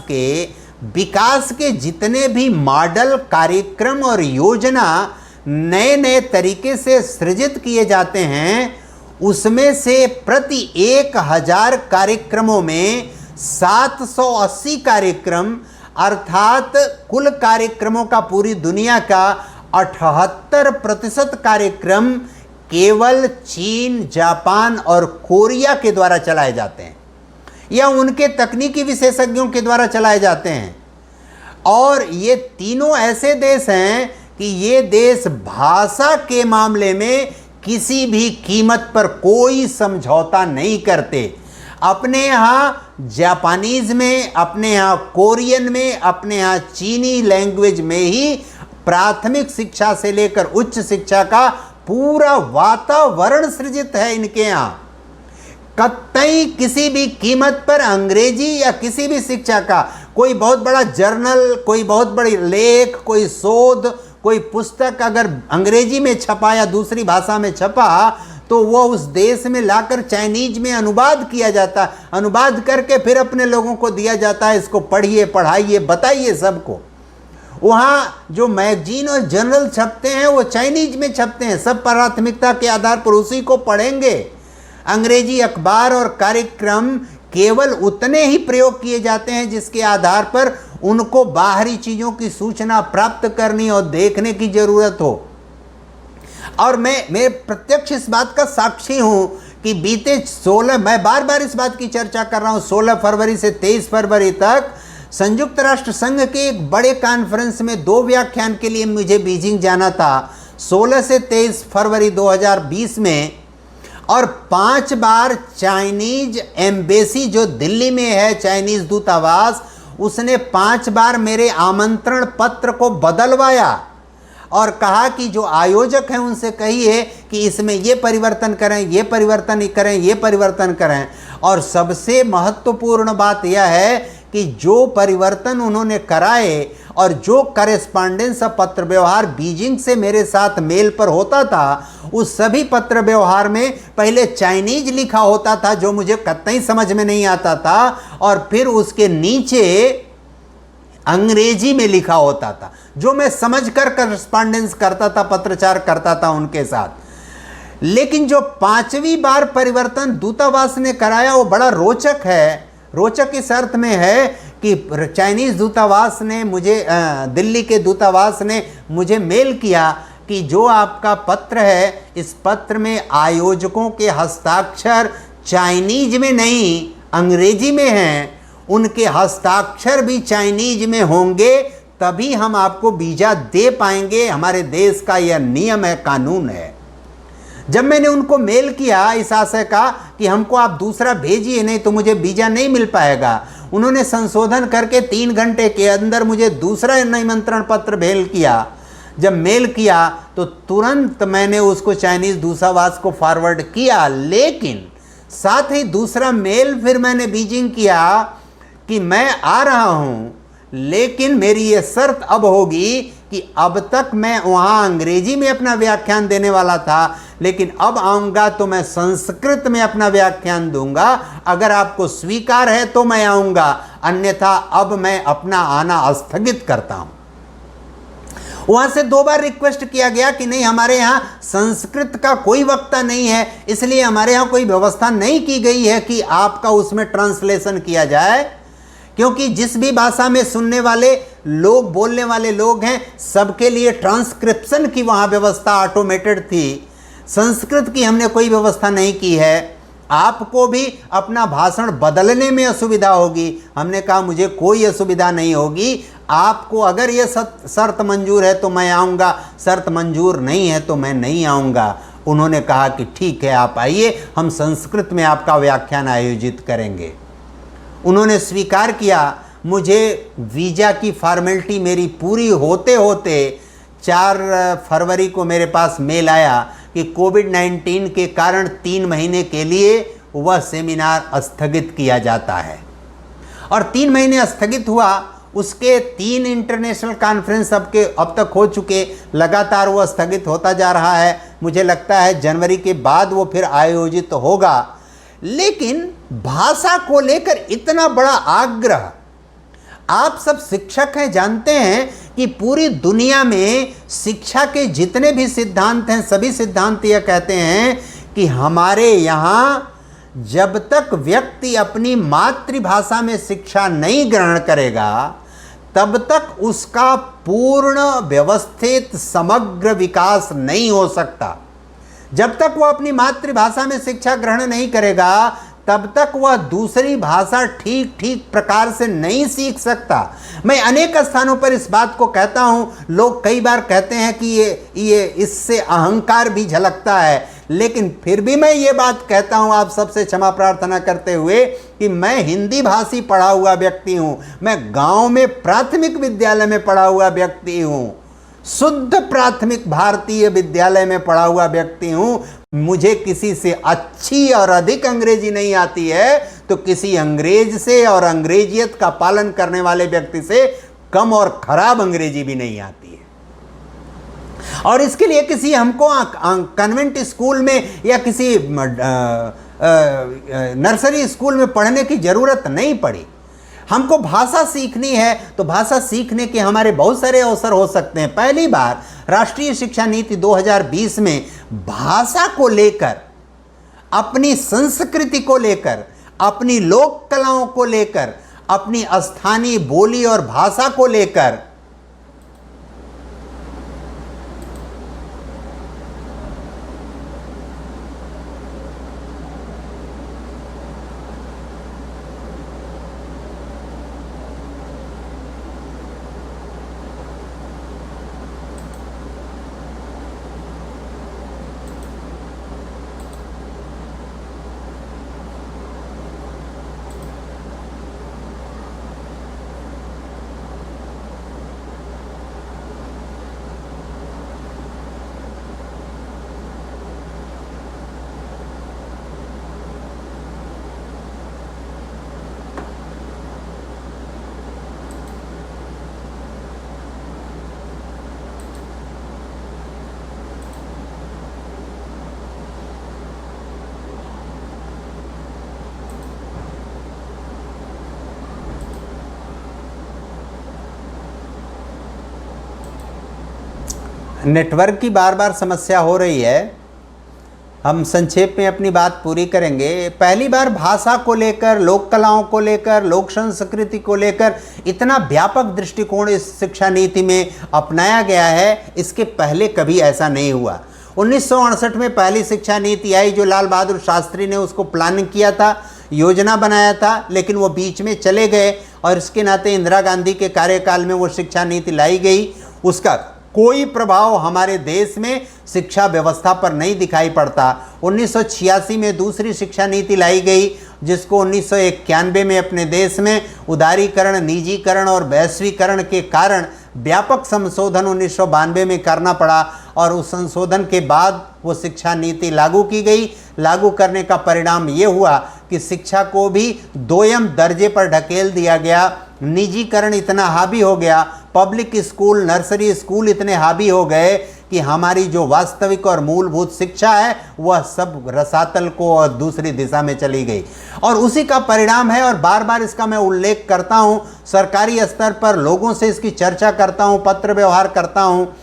के जितने भी मॉडल, कार्यक्रम और योजना नए नए तरीके से सृजित किए जाते हैं, उसमें से प्रति 1,000 कार्यक्रमों में 780 कार्यक्रम, अर्थात कुल कार्यक्रमों का पूरी दुनिया का 78% कार्यक्रम केवल चीन, जापान और कोरिया के द्वारा चलाए जाते हैं या उनके तकनीकी विशेषज्ञों के द्वारा चलाए जाते हैं। और ये तीनों ऐसे देश हैं कि ये देश भाषा के मामले में किसी भी कीमत पर कोई समझौता नहीं करते। अपने यहाँ जापानीज में, अपने यहाँ कोरियन में, अपने यहाँ चीनी लैंग्वेज में ही प्राथमिक शिक्षा से लेकर उच्च शिक्षा का पूरा वातावरण सृजित है इनके यहाँ। कतई किसी भी कीमत पर अंग्रेजी या किसी भी शिक्षा का कोई बहुत बड़ा जर्नल, कोई बहुत बड़ी लेख, कोई शोध, कोई पुस्तक अगर अंग्रेजी में छपा या दूसरी भाषा में छपा तो वो उस देश में लाकर चाइनीज में अनुवाद किया जाता, अनुवाद करके फिर अपने लोगों को दिया जाता है, इसको पढ़िए, पढ़ाइए, बताइए सबको। वहाँ जो मैगजीन और जर्नल छपते हैं वो चाइनीज में छपते हैं, सब प्राथमिकता के आधार पर उसी को पढ़ेंगे। अंग्रेजी अखबार और कार्यक्रम केवल उतने ही प्रयोग किए जाते हैं जिसके आधार पर उनको बाहरी चीज़ों की सूचना प्राप्त करनी और देखने की ज़रूरत हो। और मैं प्रत्यक्ष इस बात का साक्षी हूँ कि बीते 16, मैं बार बार इस बात की चर्चा कर रहा हूँ, 16 फरवरी से 23 फरवरी तक संयुक्त राष्ट्र संघ के एक बड़े कॉन्फ्रेंस में 2 व्याख्यान के लिए मुझे बीजिंग जाना था, 16 से 23 फरवरी 2020 में। और 5 बार चाइनीज एम्बेसी जो दिल्ली में है, चाइनीज दूतावास, उसने 5 बार मेरे आमंत्रण पत्र को बदलवाया और कहा कि जो आयोजक हैं उनसे कहिए कि इसमें ये परिवर्तन करें, ये परिवर्तन करें, ये परिवर्तन करें। और सबसे महत्वपूर्ण बात यह है कि जो परिवर्तन उन्होंने कराए और जो करेस्पॉन्डेंस पत्र व्यवहार बीजिंग से मेरे साथ मेल पर होता था, उस सभी पत्र व्यवहार में पहले चाइनीज लिखा होता था जो मुझे कतई समझ में नहीं आता था, और फिर उसके नीचे अंग्रेजी में लिखा होता था जो मैं समझकर करेस्पॉन्डेंस करता था, पत्रचार करता था उनके साथ। लेकिन जो 5वीं बार परिवर्तन दूतावास ने कराया वो बड़ा रोचक है। रोचक इस अर्थ में है कि चाइनीज़ दूतावास ने मुझे, दिल्ली के दूतावास ने मुझे मेल किया कि जो आपका पत्र है, इस पत्र में आयोजकों के हस्ताक्षर चाइनीज में नहीं अंग्रेजी में हैं, उनके हस्ताक्षर भी चाइनीज में होंगे, तभी हम आपको वीज़ा दे पाएंगे। हमारे देश का यह नियम है, कानून है। जब मैंने उनको मेल किया इस आशय का कि हमको आप दूसरा भेजिए, नहीं तो मुझे वीज़ा नहीं मिल पाएगा, उन्होंने संशोधन करके 3 घंटे के अंदर मुझे दूसरा निमंत्रण पत्र मेल किया। जब मेल किया तो तुरंत मैंने उसको चाइनीज़ दूतावास को फॉरवर्ड किया, लेकिन साथ ही दूसरा मेल फिर मैंने बीजिंग किया कि मैं आ रहा हूँ, लेकिन मेरी ये शर्त अब होगी कि अब तक मैं वहाँ अंग्रेजी में अपना व्याख्यान देने वाला था, लेकिन अब आऊँगा तो मैं संस्कृत में अपना व्याख्यान दूंगा। अगर आपको स्वीकार है तो मैं आऊँगा, अन्यथा अब मैं अपना आना स्थगित करता हूँ। वहाँ से 2 बार रिक्वेस्ट किया गया कि नहीं, हमारे यहाँ संस्कृत का कोई वक्ता नहीं है, इसलिए हमारे यहाँ कोई व्यवस्था नहीं की गई है कि आपका उसमें ट्रांसलेशन किया जाए, क्योंकि जिस भी भाषा में सुनने वाले लोग, बोलने वाले लोग हैं, सबके लिए ट्रांसक्रिप्शन की वहाँ व्यवस्था ऑटोमेटेड थी। संस्कृत की हमने कोई व्यवस्था नहीं की है। आपको भी अपना भाषण बदलने में असुविधा होगी। हमने कहा मुझे कोई असुविधा नहीं होगी, आपको अगर ये शर्त मंजूर है तो मैं आऊँगा, शर्त मंजूर नहीं है तो मैं नहीं आऊँगा। उन्होंने कहा कि ठीक है, आप आइए, हम संस्कृत में आपका व्याख्यान आयोजित करेंगे। उन्होंने स्वीकार किया। मुझे वीज़ा की फॉर्मेलिटी मेरी पूरी होते होते 4 फरवरी को मेरे पास मेल आया कि कोविड-19 के कारण 3 महीने के लिए वह सेमिनार स्थगित किया जाता है। और 3 महीने स्थगित हुआ। उसके 3 इंटरनेशनल कॉन्फ्रेंस अब तक हो चुके, लगातार वो स्थगित होता जा रहा है। मुझे लगता है जनवरी के बाद वो फिर आयोजित होगा। लेकिन भाषा को लेकर इतना बड़ा आग्रह, आप सब शिक्षक हैं, जानते हैं कि पूरी दुनिया में शिक्षा के जितने भी सिद्धांत हैं, सभी सिद्धांत यह कहते हैं कि हमारे यहाँ जब तक व्यक्ति अपनी मातृभाषा में शिक्षा नहीं ग्रहण करेगा, तब तक उसका पूर्ण व्यवस्थित समग्र विकास नहीं हो सकता। जब तक वह अपनी मातृभाषा में शिक्षा ग्रहण नहीं करेगा, तब तक वह दूसरी भाषा ठीक प्रकार से नहीं सीख सकता। मैं अनेक स्थानों पर इस बात को कहता हूँ। लोग कई बार कहते हैं कि ये इससे अहंकार भी झलकता है, लेकिन फिर भी मैं ये बात कहता हूँ, आप सबसे क्षमा प्रार्थना करते हुए, कि मैं हिंदी भाषी पढ़ा हुआ व्यक्ति हूँ। मैं गांव में प्राथमिक विद्यालय में पढ़ा हुआ व्यक्ति हूँ, शुद्ध प्राथमिक भारतीय विद्यालय में पढ़ा हुआ व्यक्ति हूँ। मुझे किसी से अच्छी और अधिक अंग्रेजी नहीं आती है, तो किसी अंग्रेज से और अंग्रेजियत का पालन करने वाले व्यक्ति से कम और खराब अंग्रेजी भी नहीं आती है। और इसके लिए किसी हमको कन्वेंट स्कूल में या किसी नर्सरी स्कूल में पढ़ने की ज़रूरत नहीं पड़ी। हमको भाषा सीखनी है तो भाषा सीखने के हमारे बहुत सारे अवसर हो सकते हैं। पहली बार राष्ट्रीय शिक्षा नीति 2020 में भाषा को लेकर, अपनी संस्कृति को लेकर, अपनी लोक कलाओं को लेकर, अपनी स्थानीय बोली और भाषा को लेकर नेटवर्क की बार बार समस्या हो रही है। हम संक्षेप में अपनी बात पूरी करेंगे। पहली बार भाषा को लेकर, लोक कलाओं को लेकर, लोक संस्कृति को लेकर इतना व्यापक दृष्टिकोण इस शिक्षा नीति में अपनाया गया है, इसके पहले कभी ऐसा नहीं हुआ। 1968 में पहली शिक्षा नीति आई, जो लाल बहादुर शास्त्री ने उसको प्लानिंग किया था, योजना बनाया था, लेकिन वो बीच में चले गए और इसके नाते इंदिरा गांधी के कार्यकाल में वो शिक्षा नीति लाई गई। उसका कोई प्रभाव हमारे देश में शिक्षा व्यवस्था पर नहीं दिखाई पड़ता। 1986 में दूसरी शिक्षा नीति लाई गई, जिसको 1991 में अपने देश में उदारीकरण, निजीकरण और वैश्वीकरण के कारण व्यापक संशोधन 1992 में करना पड़ा और उस संशोधन के बाद वो शिक्षा नीति लागू की गई। लागू करने का परिणाम ये हुआ कि शिक्षा को भी दोयम दर्जे पर ढकेल दिया गया। निजीकरण इतना हावी हो गया, पब्लिक स्कूल, नर्सरी स्कूल इतने हावी हो गए कि हमारी जो वास्तविक और मूलभूत शिक्षा है वह सब रसातल को और दूसरी दिशा में चली गई। और उसी का परिणाम है, और बार बार इसका मैं उल्लेख करता हूँ, सरकारी स्तर पर लोगों से इसकी चर्चा करता हूँ, पत्र व्यवहार करता हूँ,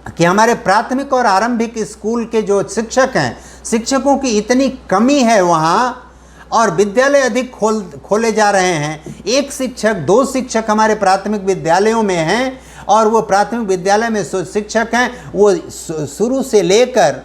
कि हमारे प्राथमिक और आरंभिक स्कूल के जो शिक्षक हैं, शिक्षकों की इतनी कमी है वहाँ, और विद्यालय अधिक खोले जा रहे हैं। एक शिक्षक, दो शिक्षक हमारे प्राथमिक विद्यालयों में हैं, और वो प्राथमिक विद्यालय में शिक्षक हैं, वो शुरू से लेकर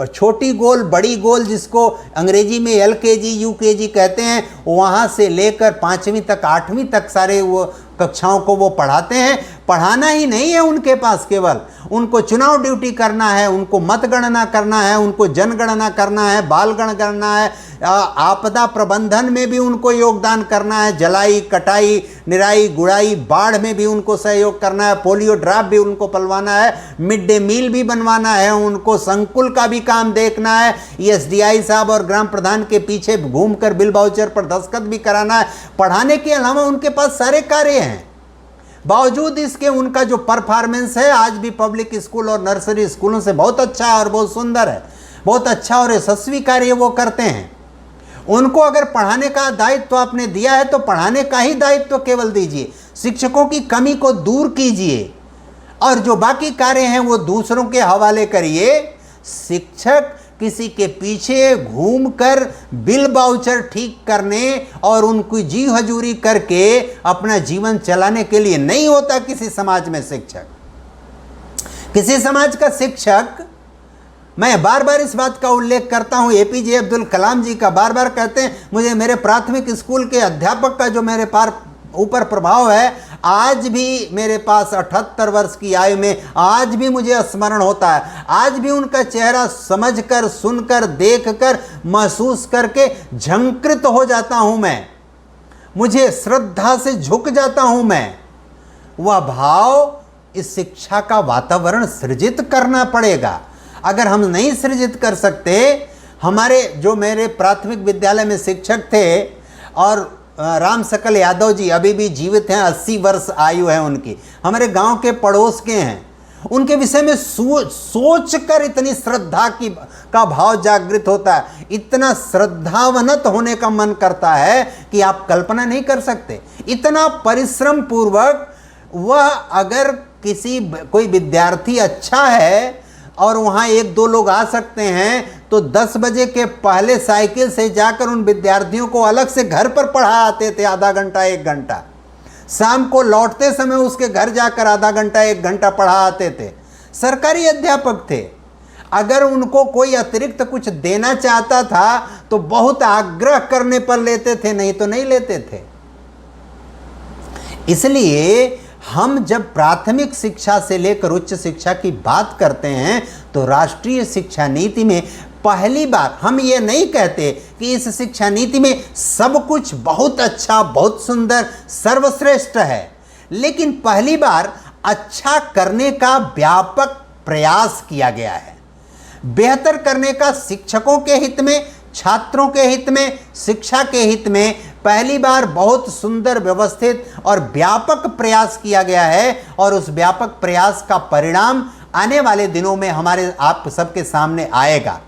छोटी गोल, बड़ी गोल, जिसको अंग्रेजी में LKG UKG कहते हैं, वहाँ से लेकर 5वीं तक, 8वीं तक सारे वो कक्षाओं को वो पढ़ाते हैं। पढ़ाना ही नहीं है उनके पास, केवल उनको चुनाव ड्यूटी करना है, उनको मतगणना करना है, उनको जनगणना करना है, बाल गणना है, आपदा प्रबंधन में भी उनको योगदान करना है, जलाई, कटाई, निराई, गुड़ाई, बाढ़ में भी उनको सहयोग करना है, पोलियो ड्रॉप भी उनको पलवाना है, मिड डे मील भी बनवाना है, उनको संकुल का भी काम देखना है, SDI साहब और ग्राम प्रधान के पीछे घूमकर बिल वाउचर पर दस्तखत भी कराना है। पढ़ाने के अलावा उनके पास सारे कार्य हैं। बावजूद इसके उनका जो परफॉर्मेंस है आज भी पब्लिक स्कूल और नर्सरी स्कूलों से बहुत अच्छा है और बहुत सुंदर है, बहुत अच्छा और यशस्वी कार्य वो करते हैं। उनको अगर पढ़ाने का दायित्व आपने दिया है तो पढ़ाने का ही दायित्व केवल दीजिए, शिक्षकों की कमी को दूर कीजिए और जो बाकी कार्य हैं वो दूसरों के हवाले करिए। शिक्षक किसी के पीछे घूमकर बिल वाउचर ठीक करने और उनकी जी हजूरी करके अपना जीवन चलाने के लिए नहीं होता। किसी समाज में शिक्षक, किसी समाज का शिक्षक, मैं बार बार इस बात का उल्लेख करता हूं, APJ अब्दुल कलाम जी का बार बार कहते हैं, मुझे मेरे प्राथमिक स्कूल के अध्यापक का जो मेरे ऊपर प्रभाव है, आज भी मेरे पास 78 वर्ष की आयु में आज भी मुझे स्मरण होता है। आज भी उनका चेहरा समझकर, सुनकर, देखकर, महसूस करके झंकृत हो जाता हूं मैं, मुझे श्रद्धा से झुक जाता हूं मैं। वह भाव, इस शिक्षा का वातावरण सृजित करना पड़ेगा। अगर हम नहीं सृजित कर सकते, हमारे जो मेरे प्राथमिक विद्यालय में शिक्षक थे और राम सकल यादव जी अभी भी जीवित हैं, 80 वर्ष आयु है उनकी, हमारे गांव के पड़ोस के हैं। उनके विषय में सोच कर इतनी श्रद्धा का भाव जागृत होता है, इतना श्रद्धावनत होने का मन करता है कि आप कल्पना नहीं कर सकते। इतना परिश्रम पूर्वक वह, अगर कोई विद्यार्थी अच्छा है और वहाँ 1-2 लोग आ सकते हैं तो 10 बजे के पहले साइकिल से जाकर उन विद्यार्थियों को अलग से घर पर पढ़ा आते थे, आधा घंटा 1 घंटा। शाम को लौटते समय उसके घर जाकर आधा घंटा 1 घंटा पढ़ा आते थे। सरकारी अध्यापक थे। अगर उनको कोई अतिरिक्त कुछ देना चाहता था तो बहुत आग्रह करने पर लेते थे, नहीं तो नहीं लेते थे। इसलिए हम जब प्राथमिक शिक्षा से लेकर उच्च शिक्षा की बात करते हैं तो राष्ट्रीय शिक्षा नीति में पहली बार हम ये नहीं कहते कि इस शिक्षा नीति में सब कुछ बहुत अच्छा, बहुत सुंदर, सर्वश्रेष्ठ है, लेकिन पहली बार अच्छा करने का व्यापक प्रयास किया गया है। बेहतर करने का शिक्षकों के हित में, छात्रों के हित में, शिक्षा के हित में पहली बार बहुत सुंदर, व्यवस्थित और व्यापक प्रयास किया गया है। और उस व्यापक प्रयास का परिणाम आने वाले दिनों में हमारे आप सबके सामने आएगा।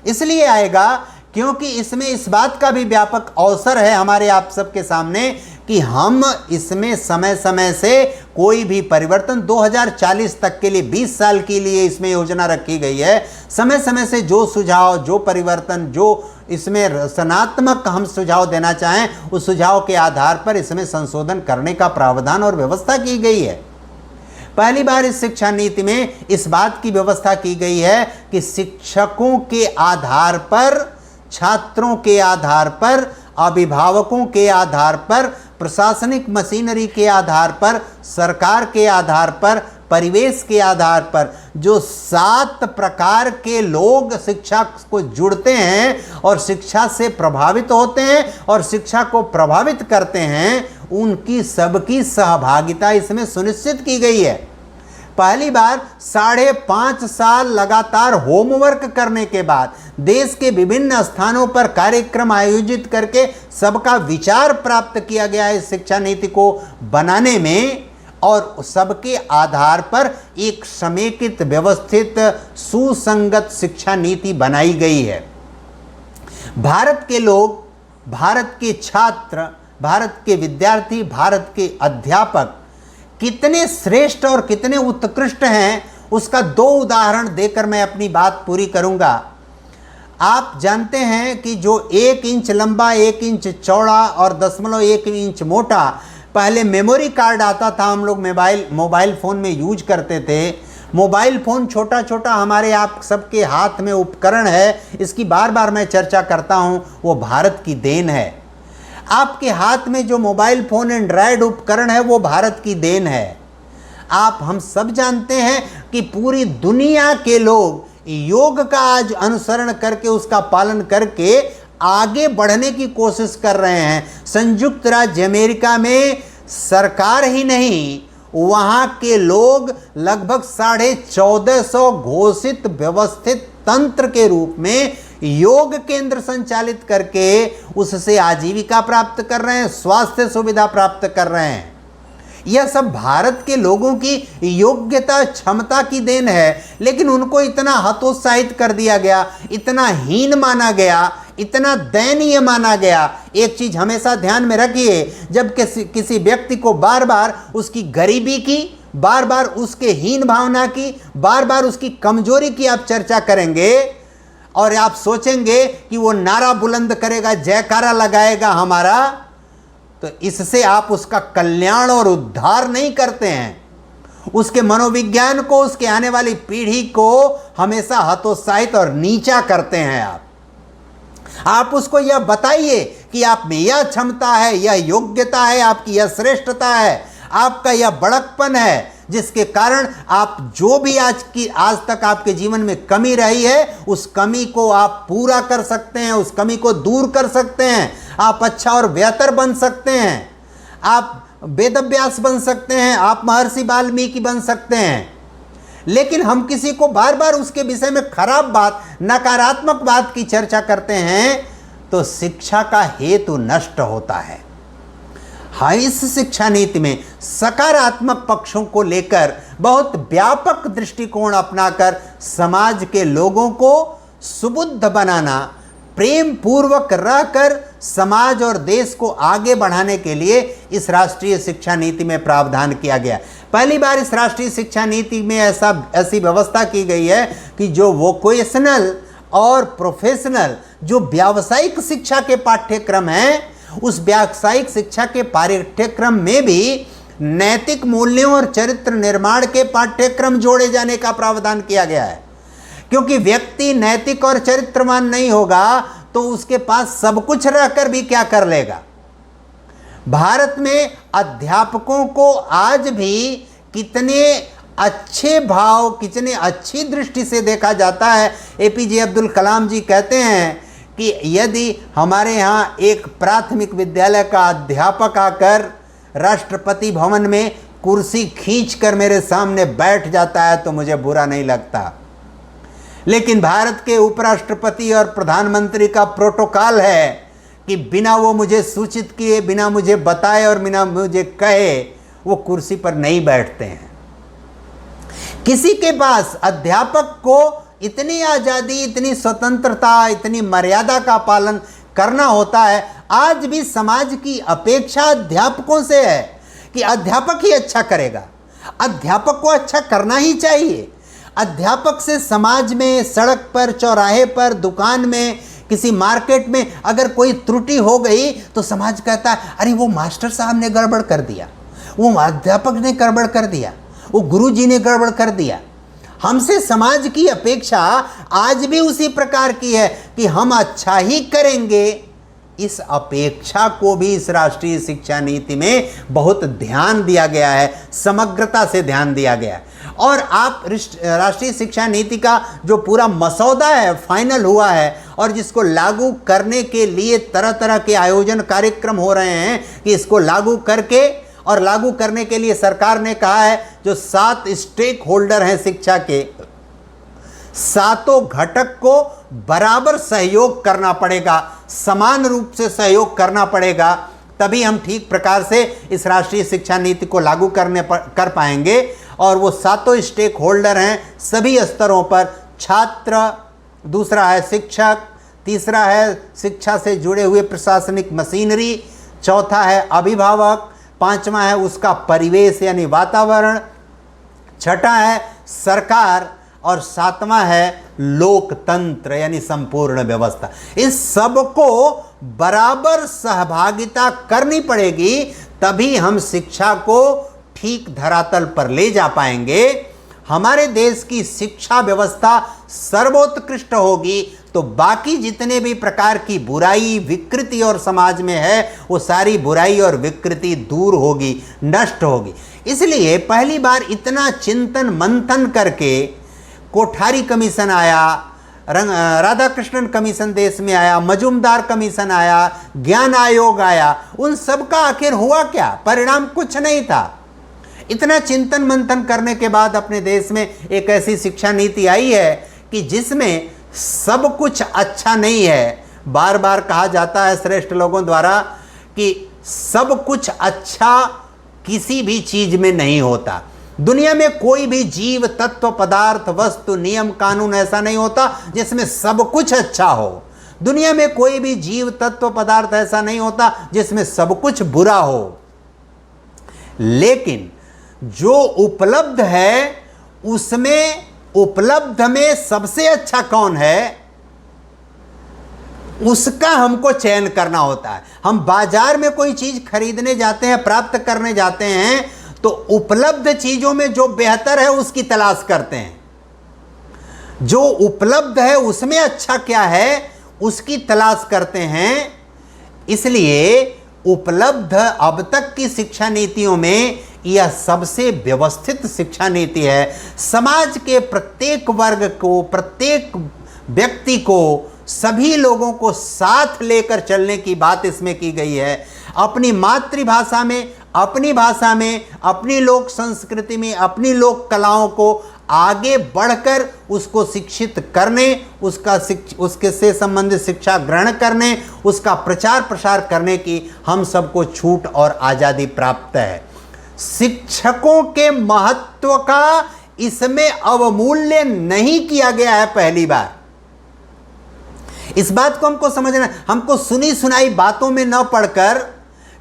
इसलिए आएगा क्योंकि इसमें इस बात का भी व्यापक अवसर है हमारे आप सबके सामने कि हम इसमें समय समय से कोई भी परिवर्तन 2040 तक के लिए 20 साल के लिए इसमें योजना रखी गई है। समय समय से जो सुझाव, जो परिवर्तन, जो इसमें रचनात्मक हम सुझाव देना चाहें, उस सुझाव के आधार पर इसमें संशोधन करने का प्रावधान और व्यवस्था की गई है। पहली बार इस शिक्षा नीति में इस बात की व्यवस्था की गई है कि शिक्षकों के आधार पर, छात्रों के आधार पर, अभिभावकों के आधार पर, प्रशासनिक मशीनरी के आधार पर, सरकार के आधार पर, परिवेश के आधार पर जो 7 प्रकार के लोग शिक्षा को जुड़ते हैं और शिक्षा से प्रभावित होते हैं और शिक्षा को प्रभावित करते हैं, उनकी सबकी सहभागिता इसमें सुनिश्चित की गई है। पहली बार 5.5 साल लगातार होमवर्क करने के बाद देश के विभिन्न स्थानों पर कार्यक्रम आयोजित करके सबका विचार प्राप्त किया गया है इस शिक्षा नीति को बनाने में, और सबके आधार पर एक समेकित, व्यवस्थित, सुसंगत शिक्षा नीति बनाई गई है। भारत के लोग, भारत के छात्र, भारत के विद्यार्थी, भारत के अध्यापक कितने श्रेष्ठ और कितने उत्कृष्ट हैं, उसका 2 उदाहरण देकर मैं अपनी बात पूरी करूंगा। आप जानते हैं कि जो 1 इंच लंबा, 1 इंच चौड़ा और 0.1 इंच मोटा पहले मेमोरी कार्ड आता था, हम लोग मोबाइल फ़ोन में यूज करते थे। मोबाइल फ़ोन छोटा छोटा हमारे आप सबके हाथ में उपकरण है, इसकी बार बार मैं चर्चा करता हूँ, वो भारत की देन है। आपके हाथ में जो मोबाइल फ़ोन एंड्रॉयड उपकरण है वो भारत की देन है। हम सब जानते हैं कि पूरी दुनिया के लोग योग का आज अनुसरण करके, उसका पालन करके आगे बढ़ने की कोशिश कर रहे हैं। संयुक्त राज्य अमेरिका में सरकार ही नहीं, वहाँ के लोग लगभग 1450 घोषित व्यवस्थित तंत्र के रूप में योग केंद्र संचालित करके उससे आजीविका प्राप्त कर रहे हैं, स्वास्थ्य सुविधा प्राप्त कर रहे हैं। यह सब भारत के लोगों की योग्यता, क्षमता की देन है। लेकिन उनको इतना हतोत्साहित कर दिया गया, इतना हीन माना गया, इतना दयनीय माना गया। एक चीज हमेशा ध्यान में रखिए, जब किसी व्यक्ति को बार बार उसकी गरीबी की, बार बार उसके हीन भावना की, बार बार उसकी कमजोरी की आप चर्चा करेंगे और आप सोचेंगे कि वो नारा बुलंद करेगा, जयकारा लगाएगा हमारा, तो इससे आप उसका कल्याण और उद्धार नहीं करते हैं। उसके मनोविज्ञान को, उसके आने वाली पीढ़ी को हमेशा हतोत्साहित और नीचा करते हैं। आप उसको यह बताइए कि आप में यह क्षमता है, यह योग्यता है, आपकी यह श्रेष्ठता है, आपका यह बड़कपन है, जिसके कारण आप जो भी आज तक आपके जीवन में कमी रही है, उस कमी को आप पूरा कर सकते हैं, उस कमी को दूर कर सकते हैं। आप अच्छा और बेहतर बन सकते हैं, आप वेदव्यास बन सकते हैं, आप महर्षि वाल्मीकि बन सकते हैं। लेकिन हम किसी को बार बार उसके विषय में खराब बात, नकारात्मक बात की चर्चा करते हैं तो शिक्षा का हेतु नष्ट होता है। हाँ, इस शिक्षा नीति में सकारात्मक पक्षों को लेकर बहुत व्यापक दृष्टिकोण अपनाकर समाज के लोगों को सुबुद्ध बनाना, प्रेम पूर्वक रहकर समाज और देश को आगे बढ़ाने के लिए इस राष्ट्रीय शिक्षा नीति में प्रावधान किया गया। पहली बार इस राष्ट्रीय शिक्षा नीति में ऐसी व्यवस्था की गई है कि जो वोकेशनल और प्रोफेशनल, जो व्यावसायिक शिक्षा के पाठ्यक्रम हैं, उस व्यावसायिक शिक्षा के पाठ्यक्रम में भी नैतिक मूल्यों और चरित्र निर्माण के पाठ्यक्रम जोड़े जाने का प्रावधान किया गया है। क्योंकि व्यक्ति नैतिक और चरित्रवान नहीं होगा तो उसके पास सब कुछ रहकर भी क्या कर लेगा। भारत में अध्यापकों को आज भी कितने अच्छे भाव, कितने अच्छी दृष्टि से देखा जाता है। एपीजे अब्दुल कलाम जी कहते हैं कि यदि हमारे यहाँ एक प्राथमिक विद्यालय का अध्यापक आकर राष्ट्रपति भवन में कुर्सी खींचकर मेरे सामने बैठ जाता है तो मुझे बुरा नहीं लगता। लेकिन भारत के उपराष्ट्रपति और प्रधानमंत्री का प्रोटोकॉल है कि बिना वो मुझे सूचित किए, बिना मुझे बताए और बिना मुझे कहे वो कुर्सी पर नहीं बैठते हैं। किसी के पास अध्यापक को इतनी आज़ादी, इतनी स्वतंत्रता, इतनी मर्यादा का पालन करना होता है। आज भी समाज की अपेक्षा अध्यापकों से है कि अध्यापक ही अच्छा करेगा। अध्यापक को अच्छा करना ही चाहिए। अध्यापक से समाज में, सड़क पर, चौराहे पर, दुकान में, किसी मार्केट में अगर कोई त्रुटि हो गई तो समाज कहता है अरे वो मास्टर साहब ने गड़बड़ कर दिया, वो अध्यापक ने गड़बड़ कर दिया, वो गुरुजी ने गड़बड़ कर दिया। हमसे समाज की अपेक्षा आज भी उसी प्रकार की है कि हम अच्छा ही करेंगे। इस अपेक्षा को भी इस राष्ट्रीय शिक्षा नीति में बहुत ध्यान दिया गया है, समग्रता से ध्यान दिया गया है। और आप राष्ट्रीय शिक्षा नीति का जो पूरा मसौदा है, फाइनल हुआ है, और जिसको लागू करने के लिए तरह तरह के आयोजन कार्यक्रम हो रहे हैं कि इसको लागू करके, और लागू करने के लिए सरकार ने कहा है जो 7 स्टेक होल्डर हैं शिक्षा के, सातों घटक को बराबर सहयोग करना पड़ेगा, समान रूप से सहयोग करना पड़ेगा, तभी हम ठीक प्रकार से इस राष्ट्रीय शिक्षा नीति को लागू कर पाएंगे। और वो सातों स्टेक होल्डर हैं सभी स्तरों पर, छात्र, दूसरा है शिक्षक, तीसरा है शिक्षा से जुड़े हुए प्रशासनिक मशीनरी, चौथा है अभिभावक, पांचवा है उसका परिवेश यानी वातावरण, छठा है सरकार, और सातवां है लोकतंत्र यानी संपूर्ण व्यवस्था। इस सब को बराबर सहभागिता करनी पड़ेगी, तभी हम शिक्षा को ठीक धरातल पर ले जा पाएंगे। हमारे देश की शिक्षा व्यवस्था सर्वोत्कृष्ट होगी तो बाकी जितने भी प्रकार की बुराई, विकृति और समाज में है, वो सारी बुराई और विकृति दूर होगी, नष्ट होगी। इसलिए पहली बार इतना चिंतन मंथन करके कोठारी कमीशन आया, राधाकृष्णन कमीशन देश में आया, मजूमदार कमीशन आया, ज्ञान आयोग आया, उन सब का आखिर हुआ क्या? परिणाम कुछ नहीं था। इतना चिंतन मंथन करने के बाद अपने देश में एक ऐसी शिक्षा नीति आई है कि जिसमें सब कुछ अच्छा नहीं है। बार बार कहा जाता है श्रेष्ठ लोगों द्वारा कि सब कुछ अच्छा किसी भी चीज में नहीं होता। दुनिया में कोई भी जीव, तत्व, पदार्थ, वस्तु, नियम, कानून ऐसा नहीं होता जिसमें सब कुछ अच्छा हो। दुनिया में कोई भी जीव, तत्व, पदार्थ ऐसा नहीं होता जिसमें सब कुछ बुरा हो। लेकिन जो उपलब्ध है उसमें, उपलब्ध में सबसे अच्छा कौन है, उसका हमको चयन करना होता है। हम बाजार में कोई चीज खरीदने जाते हैं, प्राप्त करने जाते हैं, तो उपलब्ध चीजों में जो बेहतर है उसकी तलाश करते हैं। जो उपलब्ध है उसमें अच्छा क्या है उसकी तलाश करते हैं। इसलिए उपलब्ध अब तक की शिक्षा नीतियों में यह सबसे व्यवस्थित शिक्षा नीति है। समाज के प्रत्येक वर्ग को, प्रत्येक व्यक्ति को, सभी लोगों को साथ लेकर चलने की बात इसमें की गई है। अपनी मातृभाषा में, अपनी भाषा में, अपनी लोक संस्कृति में, अपनी लोक कलाओं को आगे बढ़कर उसको शिक्षित करने, उसके से संबंधित शिक्षा ग्रहण करने, उसका प्रचार प्रसार करने की हम सबको छूट और आज़ादी प्राप्त है। शिक्षकों के महत्व का इसमें अवमूल्य नहीं किया गया है। पहली बार इस बात को हमको समझना, हमको सुनी सुनाई बातों में न पढ़कर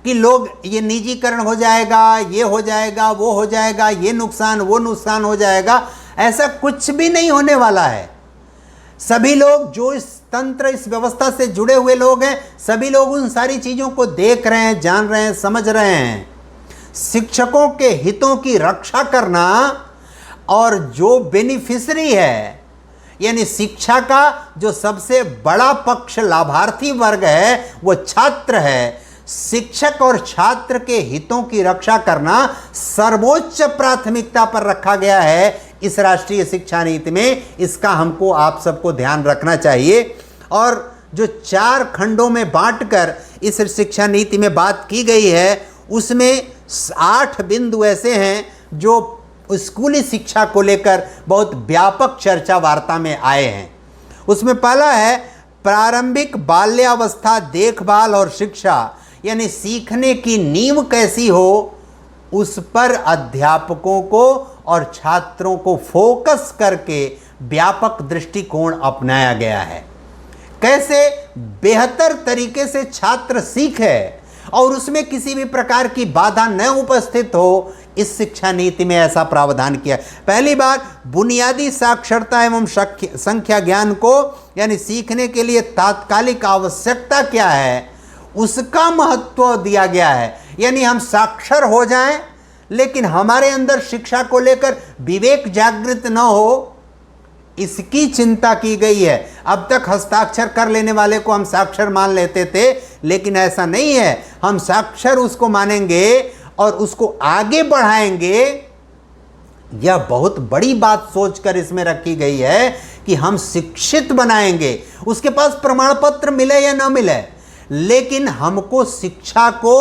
कि लोग ये निजीकरण हो जाएगा, ये हो जाएगा, वो हो जाएगा, ये नुकसान, वो नुकसान हो जाएगा, ऐसा कुछ भी नहीं होने वाला है। सभी लोग जो इस तंत्र, इस व्यवस्था से जुड़े हुए लोग हैं, सभी लोग उन सारी चीज़ों को देख रहे हैं, जान रहे हैं, समझ रहे हैं। शिक्षकों के हितों की रक्षा करना, और जो बेनिफिशरी है यानी शिक्षा का जो सबसे बड़ा पक्ष, लाभार्थी वर्ग है, वो छात्र है। शिक्षक और छात्र के हितों की रक्षा करना सर्वोच्च प्राथमिकता पर रखा गया है इस राष्ट्रीय शिक्षा नीति में। इसका हमको, आप सबको ध्यान रखना चाहिए। और जो 4 खंडों में बांटकर इस शिक्षा नीति में बात की गई है, उसमें 8 बिंदु ऐसे हैं जो स्कूली शिक्षा को लेकर बहुत व्यापक चर्चा वार्ता में आए हैं। उसमें पहला है प्रारंभिक बाल्यावस्था देखभाल और शिक्षा, यानी सीखने की नींव कैसी हो उस पर अध्यापकों को और छात्रों को फोकस करके व्यापक दृष्टिकोण अपनाया गया है। कैसे बेहतर तरीके से छात्र सीखे और उसमें किसी भी प्रकार की बाधा न उपस्थित हो, इस शिक्षा नीति में ऐसा प्रावधान किया। पहली बार बुनियादी साक्षरता एवं संख्या ज्ञान को यानी सीखने के लिए तात्कालिक आवश्यकता क्या है उसका महत्व दिया गया है। यानी हम साक्षर हो जाएं लेकिन हमारे अंदर शिक्षा को लेकर विवेक जागृत न हो, इसकी चिंता की गई है। अब तक हस्ताक्षर कर लेने वाले को हम साक्षर मान लेते थे, लेकिन ऐसा नहीं है। हम साक्षर उसको मानेंगे और उसको आगे बढ़ाएंगे। यह बहुत बड़ी बात सोचकर इसमें रखी गई है कि हम शिक्षित बनाएंगे। उसके पास प्रमाण पत्र मिले या ना मिले, लेकिन हमको शिक्षा को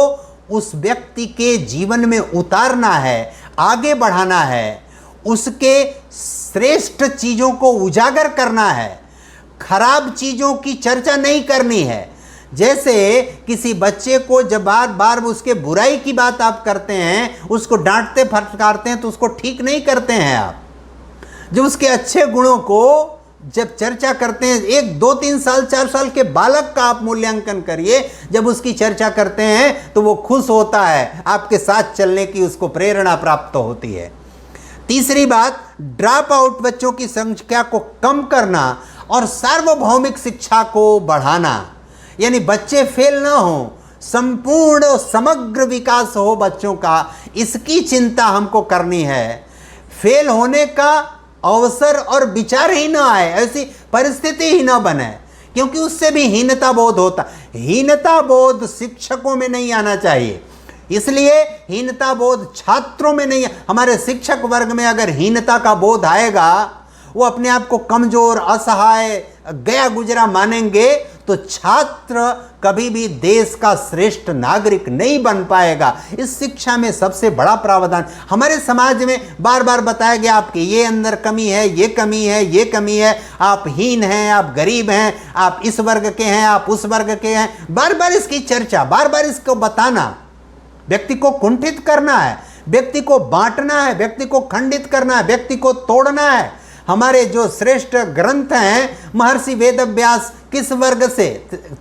उस व्यक्ति के जीवन में उतारना है, आगे बढ़ाना है, उसके श्रेष्ठ चीज़ों को उजागर करना है, खराब चीज़ों की चर्चा नहीं करनी है। जैसे किसी बच्चे को जब बार बार उसके बुराई की बात आप करते हैं, उसको डांटते फटकारते हैं, तो उसको ठीक नहीं करते हैं आप। जब उसके अच्छे गुणों को जब चर्चा करते हैं, 1, 2, 3 साल 4 साल के बालक का आप मूल्यांकन करिए, जब उसकी चर्चा करते हैं तो वो खुश होता है, आपके साथ चलने की उसको प्रेरणा प्राप्त होती है। तीसरी बात, ड्रॉप आउट बच्चों की संख्या को कम करना और सार्वभौमिक शिक्षा को बढ़ाना, यानी बच्चे फेल ना हो, संपूर्ण समग्र विकास हो बच्चों का, इसकी चिंता हमको करनी है। फेल होने का अवसर और विचार ही ना आए, ऐसी परिस्थिति ही ना बने, क्योंकि उससे भी हीनता बोध होता। हीनता बोध शिक्षकों में नहीं आना चाहिए, इसलिए हीनता बोध छात्रों में नहीं। हमारे शिक्षक वर्ग में अगर हीनता का बोध आएगा, वो अपने आप को कमजोर, असहाय, गया गुजरा मानेंगे, तो छात्र कभी भी देश का श्रेष्ठ नागरिक नहीं बन पाएगा। इस शिक्षा में सबसे बड़ा प्रावधान हमारे समाज में बार बार बताया गया, आपके ये अंदर कमी है, ये कमी है, ये कमी है, आप हीन हैं, आप गरीब हैं, आप इस वर्ग के हैं, आप उस वर्ग के हैं। बार बार इसकी चर्चा, बार बार इसको बताना, व्यक्ति को कुंठित करना है, व्यक्ति को बांटना है, व्यक्ति को खंडित करना है, व्यक्ति को तोड़ना है। हमारे जो श्रेष्ठ ग्रंथ हैं, महर्षि वेदव्यास किस वर्ग से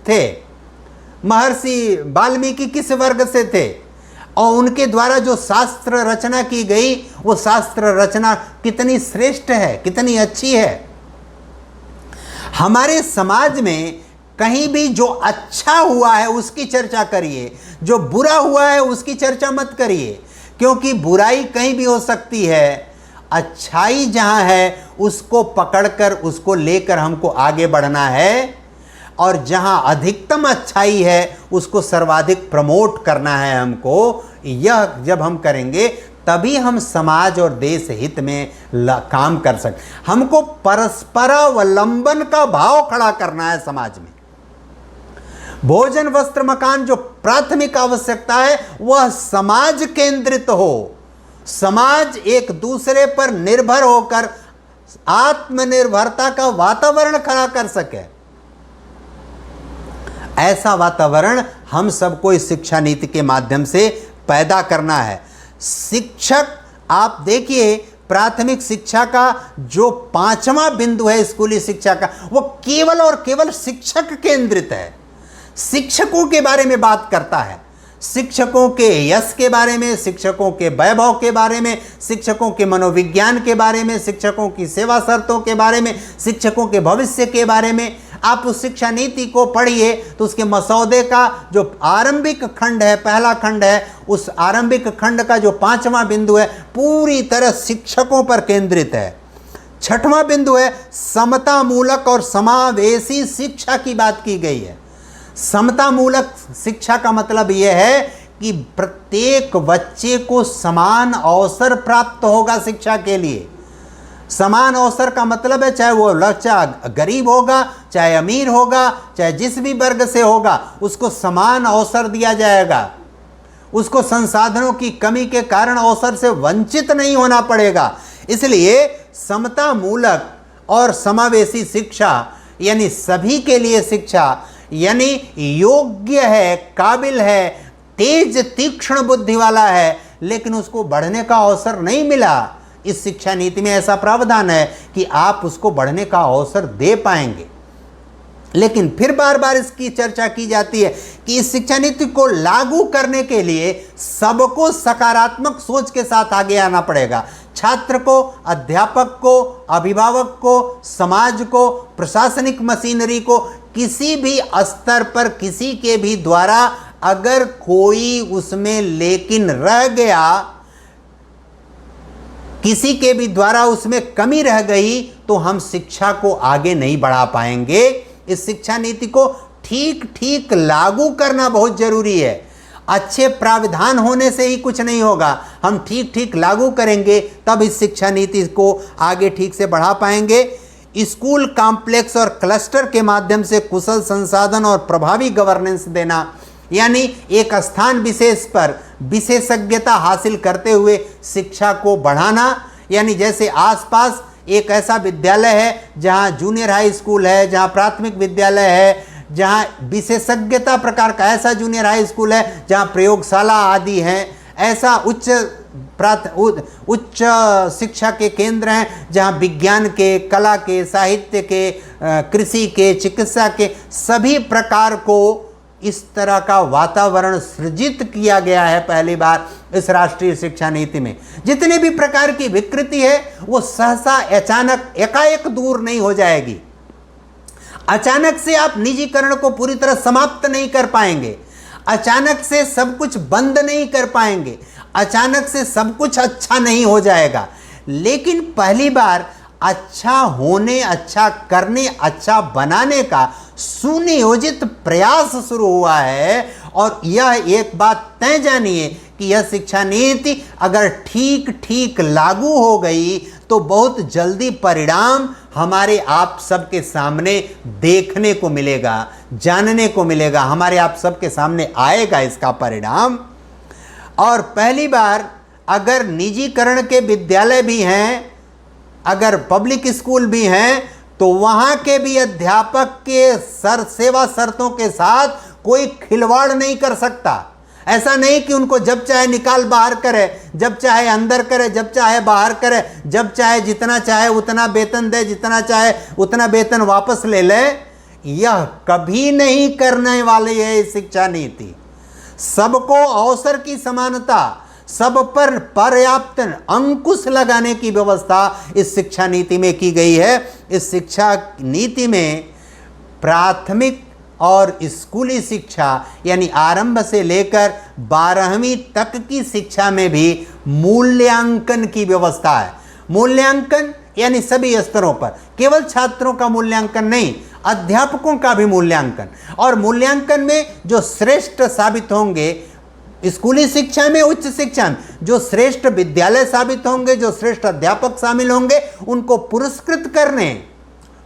थे, महर्षि वाल्मीकि किस वर्ग से थे, और उनके द्वारा जो शास्त्र रचना की गई, वो शास्त्र रचना कितनी श्रेष्ठ है, कितनी अच्छी है। हमारे समाज में कहीं भी जो अच्छा हुआ है उसकी चर्चा करिए, जो बुरा हुआ है उसकी चर्चा मत करिए, क्योंकि बुराई कहीं भी हो सकती है। अच्छाई जहाँ है उसको पकड़कर, उसको लेकर हमको आगे बढ़ना है, और जहाँ अधिकतम अच्छाई है उसको सर्वाधिक प्रमोट करना है हमको। यह जब हम करेंगे तभी हम समाज और देश हित में काम कर सकते। हमको परस्परावलंबन का भाव खड़ा करना है समाज में। भोजन, वस्त्र, मकान जो प्राथमिक आवश्यकता है वह समाज केंद्रित हो। समाज एक दूसरे पर निर्भर होकर आत्मनिर्भरता का वातावरण खड़ा कर सके, ऐसा वातावरण हम सबको इस शिक्षा नीति के माध्यम से पैदा करना है। शिक्षक, आप देखिए, प्राथमिक शिक्षा का जो 5वां बिंदु है स्कूली शिक्षा का, वो केवल और केवल शिक्षक केंद्रित है। शिक्षकों के बारे में बात करता है, शिक्षकों के यश के बारे में, शिक्षकों के वैभव के बारे में, शिक्षकों के मनोविज्ञान के बारे में, शिक्षकों की सेवा शर्तों के बारे में, शिक्षकों के भविष्य के बारे में। आप उस शिक्षा नीति को पढ़िए तो उसके मसौदे का जो आरंभिक खंड है, पहला खंड है, उस आरंभिक खंड का जो 5वां बिंदु है पूरी तरह शिक्षकों पर केंद्रित है। 6वां बिंदु है समता मूलक और समावेशी शिक्षा की बात की गई है। समता मूलक शिक्षा का मतलब यह है कि प्रत्येक बच्चे को समान अवसर प्राप्त होगा शिक्षा के लिए। समान अवसर का मतलब है चाहे वो बच्चा गरीब होगा, चाहे अमीर होगा, चाहे जिस भी वर्ग से होगा, उसको समान अवसर दिया जाएगा। उसको संसाधनों की कमी के कारण अवसर से वंचित नहीं होना पड़ेगा। इसलिए समता मूलक और समावेशी शिक्षा यानी सभी के लिए शिक्षा, यानी योग्य है, काबिल है, तेज तीक्ष्ण बुद्धि वाला है, लेकिन उसको बढ़ने का अवसर नहीं मिला। इस शिक्षा नीति में ऐसा प्रावधान है कि आप उसको बढ़ने का अवसर दे पाएंगे। लेकिन फिर बार बार इसकी चर्चा की जाती है कि इस शिक्षा नीति को लागू करने के लिए सबको सकारात्मक सोच के साथ आगे आना पड़ेगा। छात्र को, अध्यापक को, अभिभावक को, समाज को, प्रशासनिक मशीनरी को, किसी भी स्तर पर किसी के भी द्वारा अगर कोई उसमें लेकिन रह गया, किसी के भी द्वारा उसमें कमी रह गई, तो हम शिक्षा को आगे नहीं बढ़ा पाएंगे। इस शिक्षा नीति को ठीक ठीक लागू करना बहुत जरूरी है। अच्छे प्राविधान होने से ही कुछ नहीं होगा, हम ठीक ठीक लागू करेंगे तब इस शिक्षा नीति को आगे ठीक से बढ़ा पाएंगे। स्कूल कॉम्प्लेक्स और क्लस्टर के माध्यम से कुशल संसाधन और प्रभावी गवर्नेंस देना, यानी एक स्थान विशेष पर विशेषज्ञता हासिल करते हुए शिक्षा को बढ़ाना। यानी जैसे आसपास एक ऐसा विद्यालय है जहां जूनियर हाई स्कूल है, जहां प्राथमिक विद्यालय है, जहां विशेषज्ञता प्रकार का ऐसा जूनियर हाई स्कूल है, जहां प्रयोगशाला आदि हैं, ऐसा उच्च शिक्षा के केंद्र हैं जहां विज्ञान के, कला के, साहित्य के, कृषि के, चिकित्सा के सभी प्रकार को इस तरह का वातावरण सृजित किया गया है पहली बार इस राष्ट्रीय शिक्षा नीति में। जितने भी प्रकार की विकृति है वो सहसा अचानक एकाएक दूर नहीं हो जाएगी। अचानक से आप निजीकरण को पूरी तरह समाप्त नहीं कर पाएंगे, अचानक से सब कुछ बंद नहीं कर पाएंगे, अचानक से सब कुछ अच्छा नहीं हो जाएगा। लेकिन पहली बार अच्छा होने, अच्छा करने, अच्छा बनाने का सुनियोजित प्रयास शुरू हुआ है। और यह एक बात तय जानिए कि यह शिक्षा नीति अगर ठीक ठीक लागू हो गई तो बहुत जल्दी परिणाम हमारे आप सबके सामने देखने को मिलेगा, जानने को मिलेगा, हमारे आप सबके सामने आएगा इसका परिणाम। और पहली बार अगर निजीकरण के विद्यालय भी हैं, अगर पब्लिक स्कूल भी हैं, तो वहां के भी अध्यापक के सेवा शर्तों के साथ कोई खिलवाड़ नहीं कर सकता। ऐसा नहीं कि उनको जब चाहे निकाल बाहर करे, जब चाहे अंदर करे, जब चाहे बाहर करे, जब चाहे जितना चाहे उतना वेतन दे, जितना चाहे उतना वेतन वापस ले ले। यह कभी नहीं करने वाली है शिक्षा नीति। सबको अवसर की समानता, सब पर पर्याप्त अंकुश लगाने की व्यवस्था इस शिक्षा नीति में की गई है। इस शिक्षा नीति में प्राथमिक और स्कूली शिक्षा यानी आरंभ से लेकर 12वीं तक की शिक्षा में भी मूल्यांकन की व्यवस्था है। मूल्यांकन यानी सभी स्तरों पर, केवल छात्रों का मूल्यांकन नहीं, अध्यापकों का भी मूल्यांकन। और मूल्यांकन में जो श्रेष्ठ साबित होंगे, स्कूली शिक्षा में, उच्च शिक्षा में जो श्रेष्ठ विद्यालय साबित होंगे, जो श्रेष्ठ अध्यापक शामिल होंगे, उनको पुरस्कृत करने,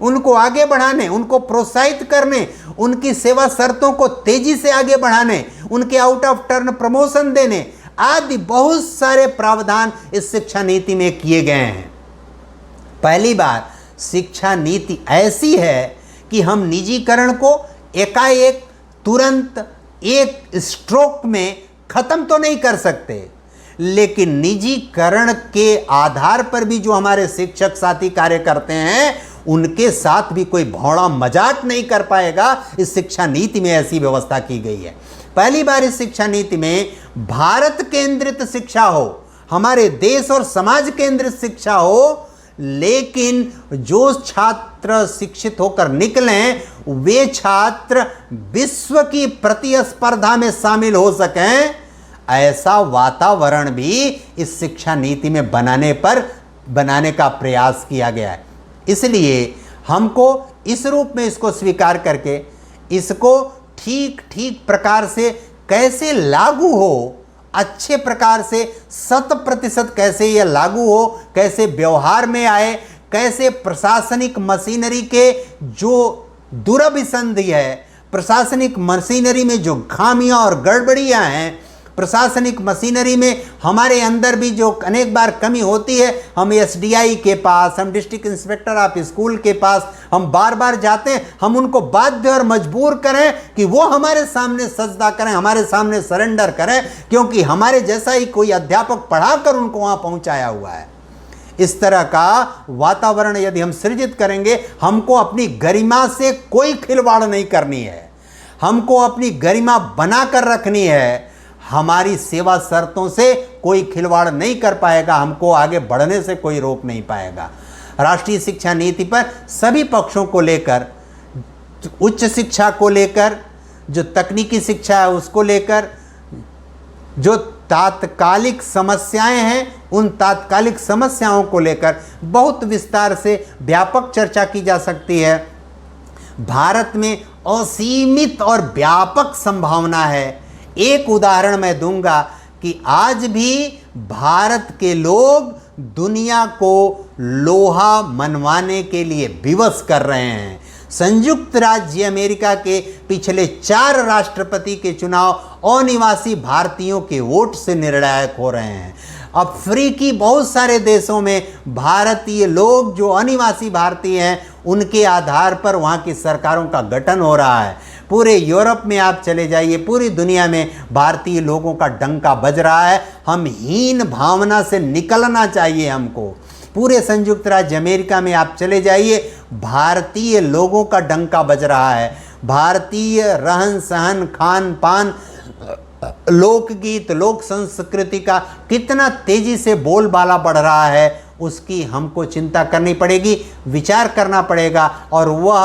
उनको आगे बढ़ाने, उनको प्रोत्साहित करने, उनकी सेवा शर्तों को तेजी से आगे बढ़ाने, उनके आउट ऑफ टर्न प्रमोशन देने आदि बहुत सारे प्रावधान इस शिक्षा नीति में किए गए हैं। पहली बार शिक्षा नीति ऐसी है कि हम निजीकरण को एकाएक तुरंत एक स्ट्रोक में खत्म तो नहीं कर सकते, लेकिन निजीकरण के आधार पर भी जो हमारे शिक्षक साथी कार्य करते हैं उनके साथ भी कोई भौड़ा मजाक नहीं कर पाएगा। इस शिक्षा नीति में ऐसी व्यवस्था की गई है। पहली बार इस शिक्षा नीति में भारत केंद्रित शिक्षा हो, हमारे देश और समाज केंद्रित शिक्षा हो, लेकिन जो छात्र शिक्षित होकर निकलें वे छात्र विश्व की प्रतिस्पर्धा में शामिल हो सकें, ऐसा वातावरण भी इस शिक्षा नीति में बनाने का प्रयास किया गया है। इसलिए हमको इस रूप में इसको स्वीकार करके इसको ठीक ठीक प्रकार से कैसे लागू हो, अच्छे प्रकार से 100% कैसे यह लागू हो, कैसे व्यवहार में आए, कैसे प्रशासनिक मशीनरी के जो दुर्विसंधि है, प्रशासनिक मशीनरी में जो खामियां और गड़बड़ियां हैं, प्रशासनिक मशीनरी में हमारे अंदर भी जो अनेक बार कमी होती है, हम एसडीआई के पास, हम डिस्ट्रिक्ट इंस्पेक्टर ऑफ स्कूल के पास हम बार बार जाते हैं, हम उनको बाध्य और मजबूर करें कि वो हमारे सामने सजदा करें, हमारे सामने सरेंडर करें, क्योंकि हमारे जैसा ही कोई अध्यापक पढ़ाकर उनको वहाँ पहुँचाया हुआ है। इस तरह का वातावरण यदि हम सृजित करेंगे, हमको अपनी गरिमा से कोई खिलवाड़ नहीं करनी है, हमको अपनी गरिमा बनाकर रखनी है। हमारी सेवा शर्तों से कोई खिलवाड़ नहीं कर पाएगा, हमको आगे बढ़ने से कोई रोक नहीं पाएगा। राष्ट्रीय शिक्षा नीति पर सभी पक्षों को लेकर, उच्च शिक्षा को लेकर, जो तकनीकी शिक्षा है उसको लेकर, जो तात्कालिक समस्याएं हैं उन तात्कालिक समस्याओं को लेकर बहुत विस्तार से व्यापक चर्चा की जा सकती है। भारत में असीमित और व्यापक संभावना है। एक उदाहरण मैं दूंगा कि आज भी भारत के लोग दुनिया को लोहा मनवाने के लिए विवश कर रहे हैं। संयुक्त राज्य अमेरिका के पिछले 4 राष्ट्रपति के चुनाव अनिवासी भारतीयों के वोट से निर्णायक हो रहे हैं। अफ्रीकी बहुत सारे देशों में भारतीय लोग जो अनिवासी भारतीय हैं उनके आधार पर वहाँ की सरकारों का गठन हो रहा है। पूरे यूरोप में आप चले जाइए, पूरी दुनिया में भारतीय लोगों का डंका बज रहा है। हम हीन भावना से निकलना चाहिए हमको। पूरे संयुक्त राज्य अमेरिका में आप चले जाइए, भारतीय लोगों का डंका बज रहा है। भारतीय रहन सहन, खान पान, लोकगीत, लोक संस्कृति का कितना तेजी से बोलबाला बढ़ रहा है, उसकी हमको चिंता करनी पड़ेगी, विचार करना पड़ेगा। और वह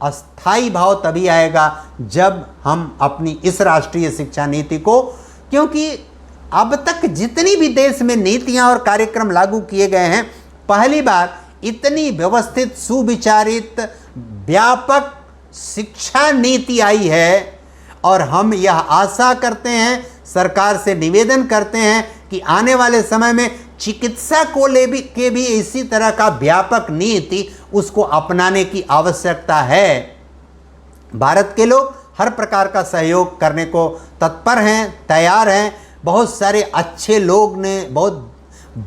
अस्थाई भाव तभी आएगा जब हम अपनी इस राष्ट्रीय शिक्षा नीति को, क्योंकि अब तक जितनी भी देश में नीतियां और कार्यक्रम लागू किए गए हैं, पहली बार इतनी व्यवस्थित, सुविचारित, व्यापक शिक्षा नीति आई है। और हम यह आशा करते हैं, सरकार से निवेदन करते हैं कि आने वाले समय में चिकित्सा को के भी इसी तरह का व्यापक नीति उसको अपनाने की आवश्यकता है। भारत के लोग हर प्रकार का सहयोग करने को तत्पर हैं, तैयार हैं। बहुत सारे अच्छे लोग ने बहुत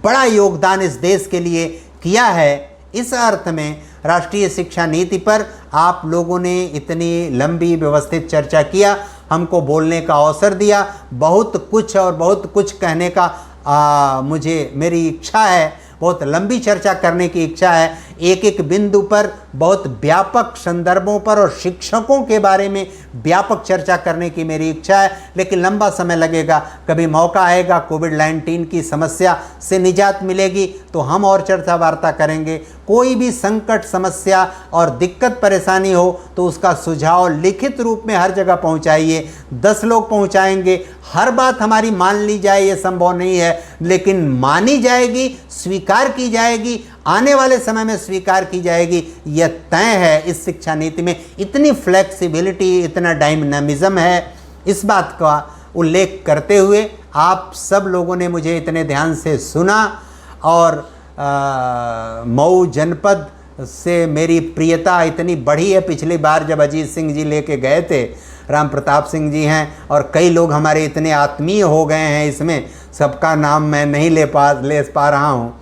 बड़ा योगदान इस देश के लिए किया है। इस अर्थ में राष्ट्रीय शिक्षा नीति पर आप लोगों ने इतनी लंबी व्यवस्थित चर्चा किया, हमको बोलने का अवसर दिया। बहुत कुछ और बहुत कुछ कहने का मेरी इच्छा है, बहुत लंबी चर्चा करने की इच्छा है। एक एक बिंदु पर बहुत व्यापक संदर्भों पर और शिक्षकों के बारे में व्यापक चर्चा करने की मेरी इच्छा है, लेकिन लंबा समय लगेगा। कभी मौका आएगा, कोविड-19 की समस्या से निजात मिलेगी तो हम और चर्चा वार्ता करेंगे। कोई भी संकट, समस्या और दिक्कत परेशानी हो तो उसका सुझाव लिखित रूप में हर जगह पहुंचाइए। 10 लोग पहुंचाएंगे, हर बात हमारी मान ली जाए ये संभव नहीं है, लेकिन मानी जाएगी, स्वीकार की जाएगी, आने वाले समय में स्वीकार की जाएगी, यह तय है। इस शिक्षा नीति में इतनी फ्लेक्सिबिलिटी, इतना डायनामिज्म है। इस बात का उल्लेख करते हुए आप सब लोगों ने मुझे इतने ध्यान से सुना और मऊ जनपद से मेरी प्रियता इतनी बढ़ी है। पिछली बार जब अजीत सिंह जी लेके गए थे, राम प्रताप सिंह जी हैं और कई लोग हमारे इतने आत्मीय हो गए हैं, इसमें सबका नाम मैं नहीं ले पा रहा हूँ,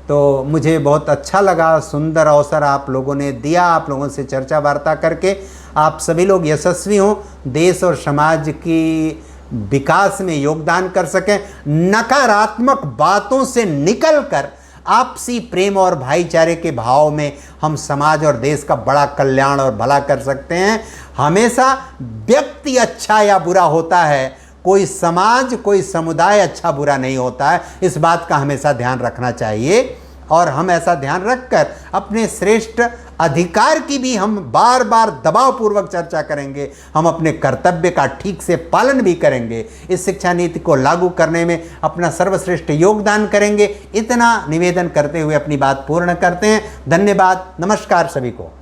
तो मुझे बहुत अच्छा लगा। सुंदर अवसर आप लोगों ने दिया, आप लोगों से चर्चा वार्ता करके। आप सभी लोग यशस्वी हों, देश और समाज की विकास में योगदान कर सकें। नकारात्मक बातों से निकलकर आपसी प्रेम और भाईचारे के भाव में हम समाज और देश का बड़ा कल्याण और भला कर सकते हैं। हमेशा व्यक्ति अच्छा या बुरा होता है, कोई समाज, कोई समुदाय अच्छा बुरा नहीं होता है। इस बात का हमेशा ध्यान रखना चाहिए और हम ऐसा ध्यान रखकर अपने श्रेष्ठ अधिकार की भी हम बार बार दबावपूर्वक चर्चा करेंगे। हम अपने कर्तव्य का ठीक से पालन भी करेंगे। इस शिक्षा नीति को लागू करने में अपना सर्वश्रेष्ठ योगदान करेंगे। इतना निवेदन करते हुए अपनी बात पूर्ण करते हैं। धन्यवाद। नमस्कार सभी को।